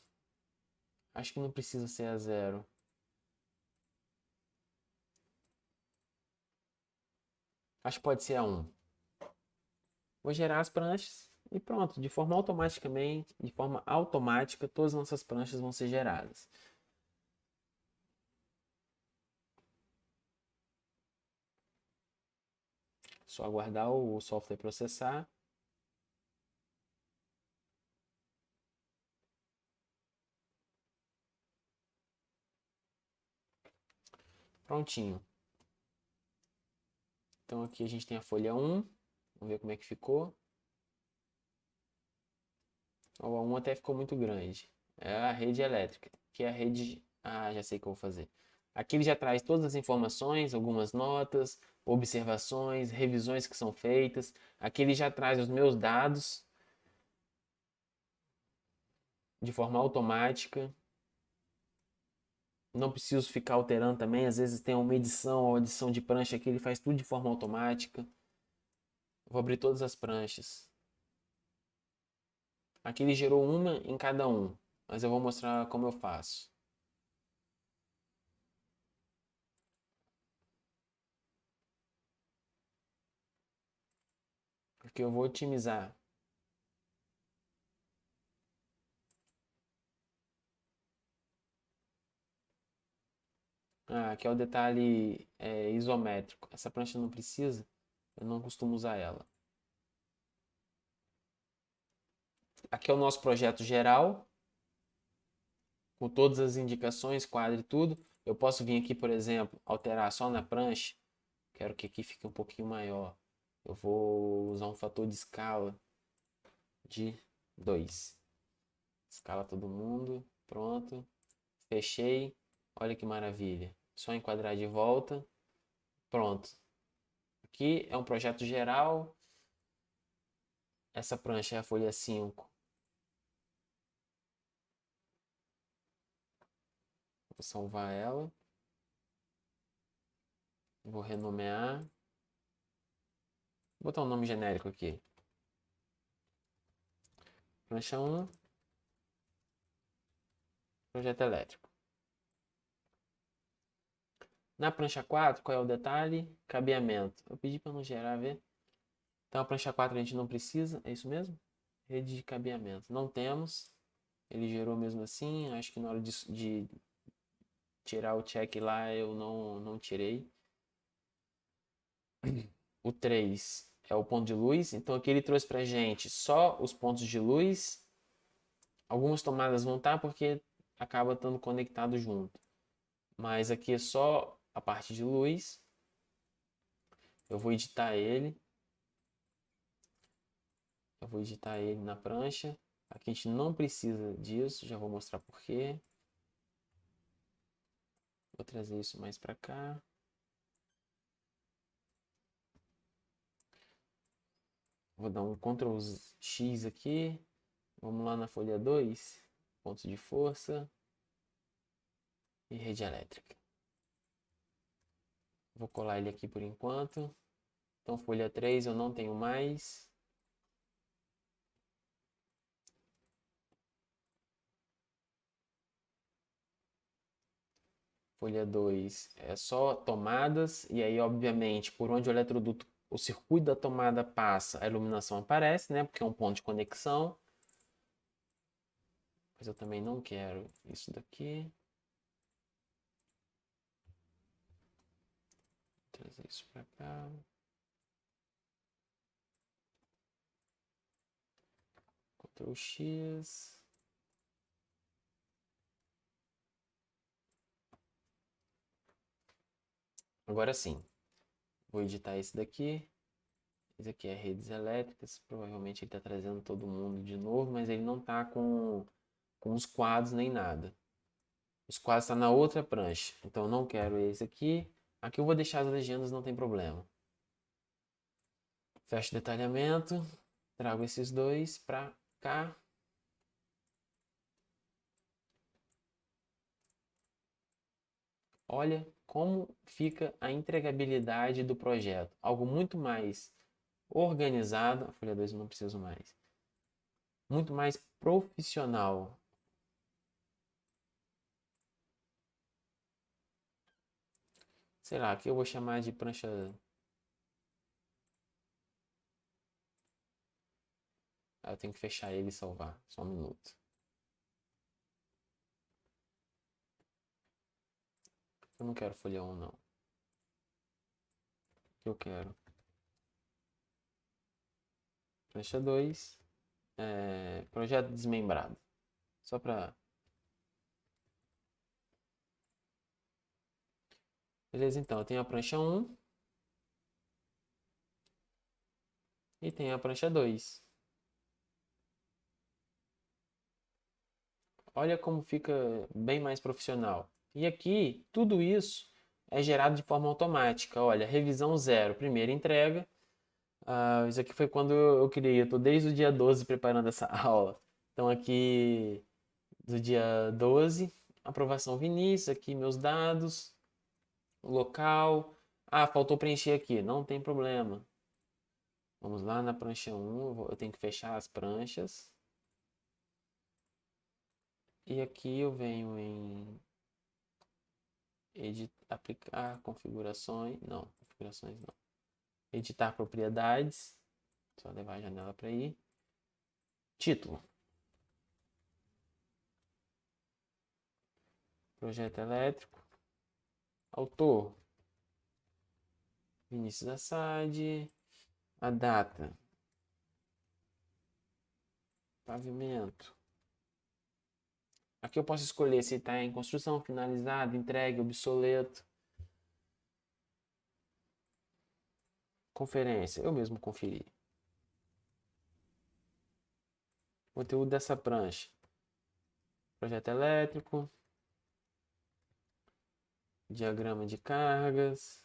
Acho que não precisa ser a zero. Acho que pode ser a 1. Vou gerar as pranchas e pronto, de forma automática, todas as nossas pranchas vão ser geradas. Só aguardar o software processar. Prontinho. Então aqui a gente tem a folha 1. Vamos ver como é que ficou. A 1 até ficou muito grande. É a rede elétrica, que é a rede... já sei o que eu vou fazer. Aqui ele já traz todas as informações, algumas notas, observações, revisões que são feitas. Aqui ele já traz os meus dados de forma automática. Não preciso ficar alterando também. Às vezes tem uma edição ou adição de prancha aqui, ele faz tudo de forma automática. Vou abrir todas as pranchas. Aqui ele gerou uma em cada um, mas eu vou mostrar como eu faço. Aqui eu vou otimizar. Aqui é o detalhe isométrico. Essa prancha não precisa, eu não costumo usar ela. Aqui é o nosso projeto geral, com todas as indicações, quadro e tudo. Eu posso vir aqui, por exemplo, alterar só na prancha. Quero que aqui fique um pouquinho maior. Eu vou usar um fator de escala de 2. Escala todo mundo. Pronto. Fechei. Olha que maravilha. Só enquadrar de volta. Pronto. Aqui é um projeto geral. Essa prancha é a folha 5. Vou salvar ela. Vou renomear. Vou botar um nome genérico aqui. Prancha 1. Projeto elétrico. Na prancha 4, qual é o detalhe? Cabeamento. Eu pedi para não gerar, ver. Então a prancha 4 a gente não precisa, é isso mesmo? Rede de cabeamento. Não temos. Ele gerou mesmo assim. Acho que na hora de tirar o check lá eu não tirei. O 3 é o ponto de luz. Então aqui ele trouxe pra gente só os pontos de luz. Algumas tomadas vão estar porque acaba estando conectado junto. Mas aqui é só a parte de luz. Eu vou editar ele. Eu vou editar ele na prancha. Aqui a gente não precisa disso, já vou mostrar por quê. Vou trazer isso mais para cá. Vou dar um Ctrl X aqui. Vamos lá na folha 2. Pontos de força. E rede elétrica. Vou colar ele aqui por enquanto. Então folha 3 eu não tenho mais. Folha 2 é só tomadas, e aí, obviamente, por onde o eletroduto, o circuito da tomada passa, a iluminação aparece, né? Porque é um ponto de conexão. Mas eu também não quero isso daqui. Vou trazer isso para cá. Ctrl X. Agora sim. Vou editar esse daqui. Esse aqui é redes elétricas. Provavelmente ele está trazendo todo mundo de novo, mas ele não está com os quadros nem nada. Os quadros estão na outra prancha. Então eu não quero esse aqui. Aqui eu vou deixar as legendas, não tem problema. Fecho o detalhamento. Trago esses dois para cá. Olha como fica a entregabilidade do projeto. Algo muito mais organizado. A folha 2 eu não preciso mais. Muito mais profissional. Sei lá, aqui eu vou chamar de prancha. Eu tenho que fechar ele e salvar. Só um minuto. Eu não quero folha 1, não. O que eu quero? Prancha 2. Projeto desmembrado. Só para... Beleza, então. Eu tenho a prancha 1. E tenho a prancha 2. Olha como fica bem mais profissional. E aqui, tudo isso é gerado de forma automática. Olha, revisão 0, primeira entrega. Isso aqui foi quando eu criei. Eu estou desde o dia 12 preparando essa aula. Então aqui, do dia 12, aprovação Vinícius, aqui meus dados, o local. Faltou preencher aqui, não tem problema. Vamos lá na prancha 1, eu tenho que fechar as pranchas. E aqui eu venho em aplicar configurações, não, configurações não. Editar propriedades, só levar a janela para aí. Título. Projeto elétrico. Autor. Vinícius Assad. A data. Pavimento. Aqui eu posso escolher se está em construção, finalizado, entregue, obsoleto. Conferência, eu mesmo conferi. Conteúdo dessa prancha. Projeto elétrico. Diagrama de cargas.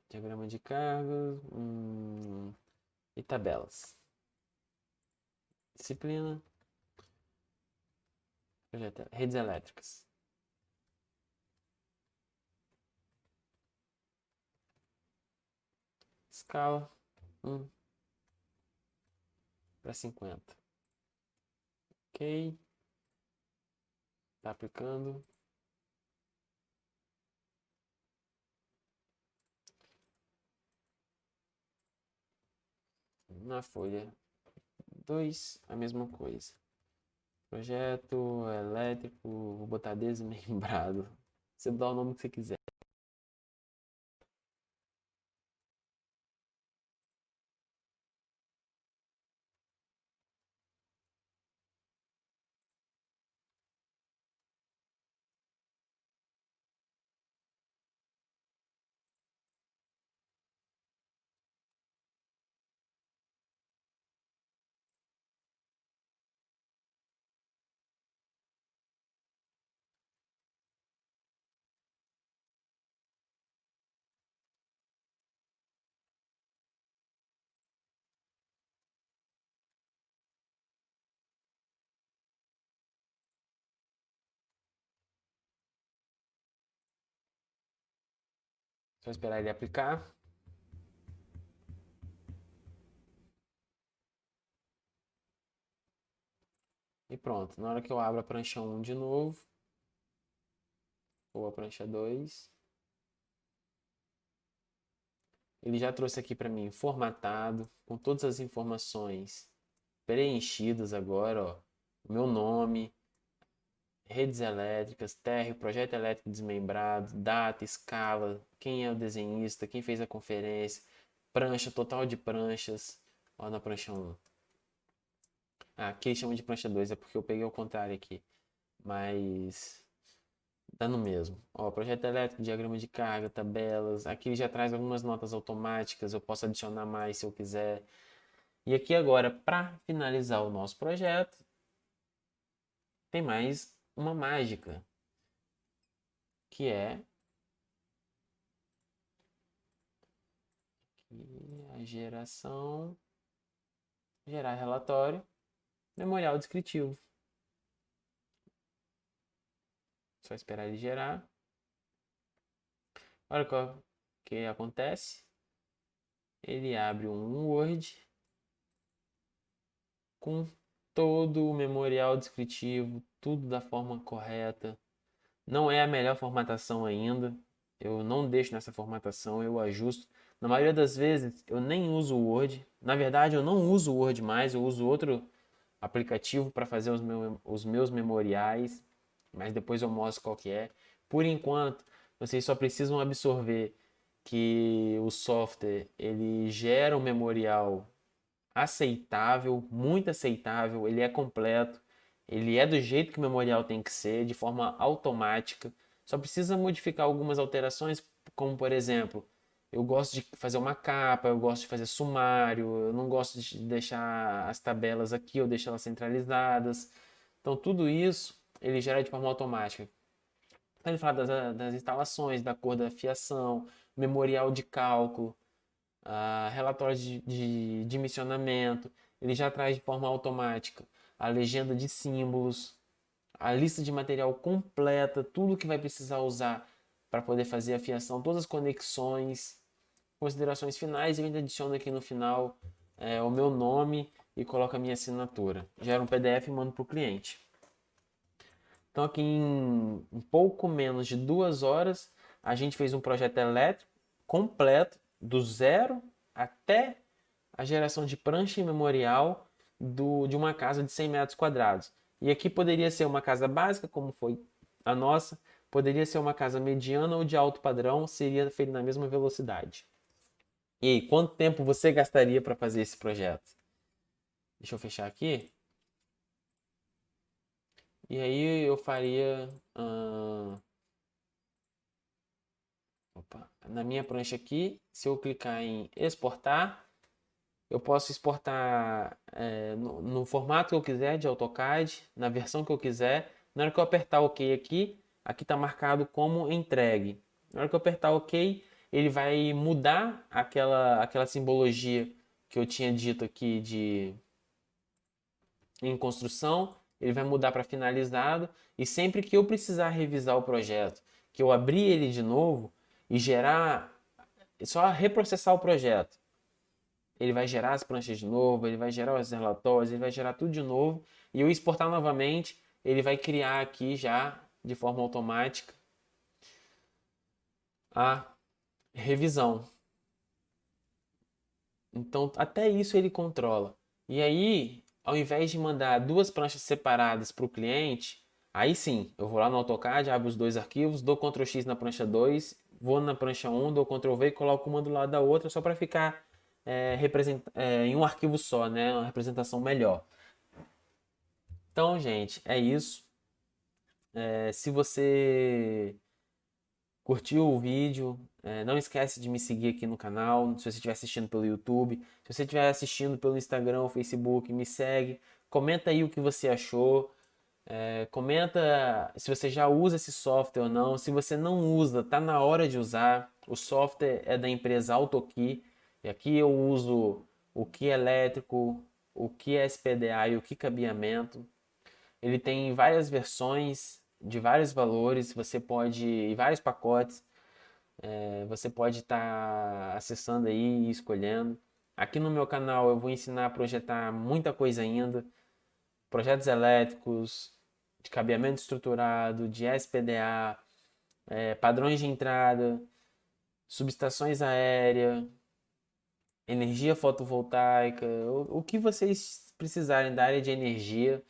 Diagrama de cargas. E tabelas. Disciplina. Projeto, redes elétricas. Escala 1 para 50. Ok. Tá aplicando. Na folha 2, a mesma coisa. Projeto elétrico, vou botar desmembrado. Você dá o nome que você quiser. Só esperar ele aplicar. E pronto. Na hora que eu abro a prancha 1 de novo, ou a prancha 2, ele já trouxe aqui para mim formatado, com todas as informações preenchidas agora, ó. Meu nome, redes elétricas, térreo, projeto elétrico desmembrado, data, escala, quem é o desenhista, quem fez a conferência, prancha, total de pranchas, ó, na prancha 1. Ah, aqui eles chamam de prancha 2, é porque eu peguei ao contrário aqui, mas dá no mesmo. Ó, projeto elétrico, diagrama de carga, tabelas, aqui ele já traz algumas notas automáticas, eu posso adicionar mais se eu quiser. E aqui agora, para finalizar o nosso projeto, tem mais uma mágica, que é a gerar relatório, memorial descritivo. Só esperar ele gerar. Olha o que acontece. Ele abre um Word com todo o memorial descritivo, tudo da forma correta. Não é a melhor formatação ainda. Eu não deixo nessa formatação, eu ajusto. Na maioria das vezes eu nem uso o Word. Na verdade, eu não uso o Word mais, eu uso outro aplicativo para fazer os meus memoriais, mas depois eu mostro qual que é. Por enquanto, vocês só precisam absorver que o software ele gera um memorial aceitável, muito aceitável, ele é completo, ele é do jeito que o memorial tem que ser, de forma automática. Só precisa modificar algumas alterações, como por exemplo, eu gosto de fazer uma capa, eu gosto de fazer sumário, eu não gosto de deixar as tabelas aqui, eu deixo elas centralizadas. Então tudo isso ele gera de forma automática. Então, ele fala das instalações, da cor da fiação, memorial de cálculo, relatórios de dimensionamento, ele já traz de forma automática a legenda de símbolos, a lista de material completa, tudo que vai precisar usar para poder fazer a fiação, todas as conexões, considerações finais, e eu ainda adiciono aqui no final o meu nome e coloco a minha assinatura. Gera um PDF e mando para o cliente. Então aqui em um pouco menos de 2 horas, a gente fez um projeto elétrico completo, do zero até a geração de prancha e memorial de uma casa de 100 metros quadrados. E aqui poderia ser uma casa básica, como foi a nossa, poderia ser uma casa mediana ou de alto padrão, seria feito na mesma velocidade. E aí, quanto tempo você gastaria para fazer esse projeto? Deixa eu fechar aqui. E aí eu faria na minha prancha aqui, se eu clicar em exportar, eu posso exportar no formato que eu quiser de AutoCAD, na versão que eu quiser. Na hora que eu apertar OK aqui está marcado como entregue. Na hora que eu apertar OK, ele vai mudar aquela simbologia que eu tinha dito aqui em construção, ele vai mudar para finalizado, e sempre que eu precisar revisar o projeto, que eu abrir ele de novo e gerar, só reprocessar o projeto, ele vai gerar as pranchas de novo, ele vai gerar os relatórios, ele vai gerar tudo de novo, e eu exportar novamente, ele vai criar aqui já de forma automática a revisão. Então, até isso ele controla. E aí, ao invés de mandar duas pranchas separadas para o cliente, aí sim, eu vou lá no AutoCAD, abro os dois arquivos, dou Ctrl X na prancha 2, vou na prancha 1, dou Ctrl V e coloco uma do lado da outra, só para ficar em um arquivo só, né? Uma representação melhor. Então, gente, é isso. Se você curtiu o vídeo, não esquece de me seguir aqui no canal, se você estiver assistindo pelo YouTube. Se você estiver assistindo pelo Instagram ou Facebook, me segue. Comenta aí o que você achou. Comenta se você já usa esse software ou não. Se você não usa, tá na hora de usar. O software é da empresa AutoKey. E aqui eu uso o Key elétrico, o Key SPDA e o Key cabeamento. Ele tem várias versões de vários valores, você pode, e vários pacotes, você pode estar acessando aí e escolhendo. Aqui no meu canal eu vou ensinar a projetar muita coisa ainda, projetos elétricos, de cabeamento estruturado, de SPDA, padrões de entrada, subestações aéreas, energia fotovoltaica, o que vocês precisarem da área de energia.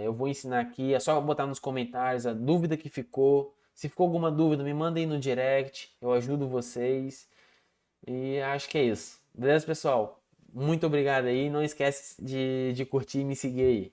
Eu vou ensinar aqui, é só botar nos comentários a dúvida que ficou. Se ficou alguma dúvida, me manda aí no direct, eu ajudo vocês. E acho que é isso. Beleza, pessoal? Muito obrigado aí. Não esquece de curtir e me seguir aí.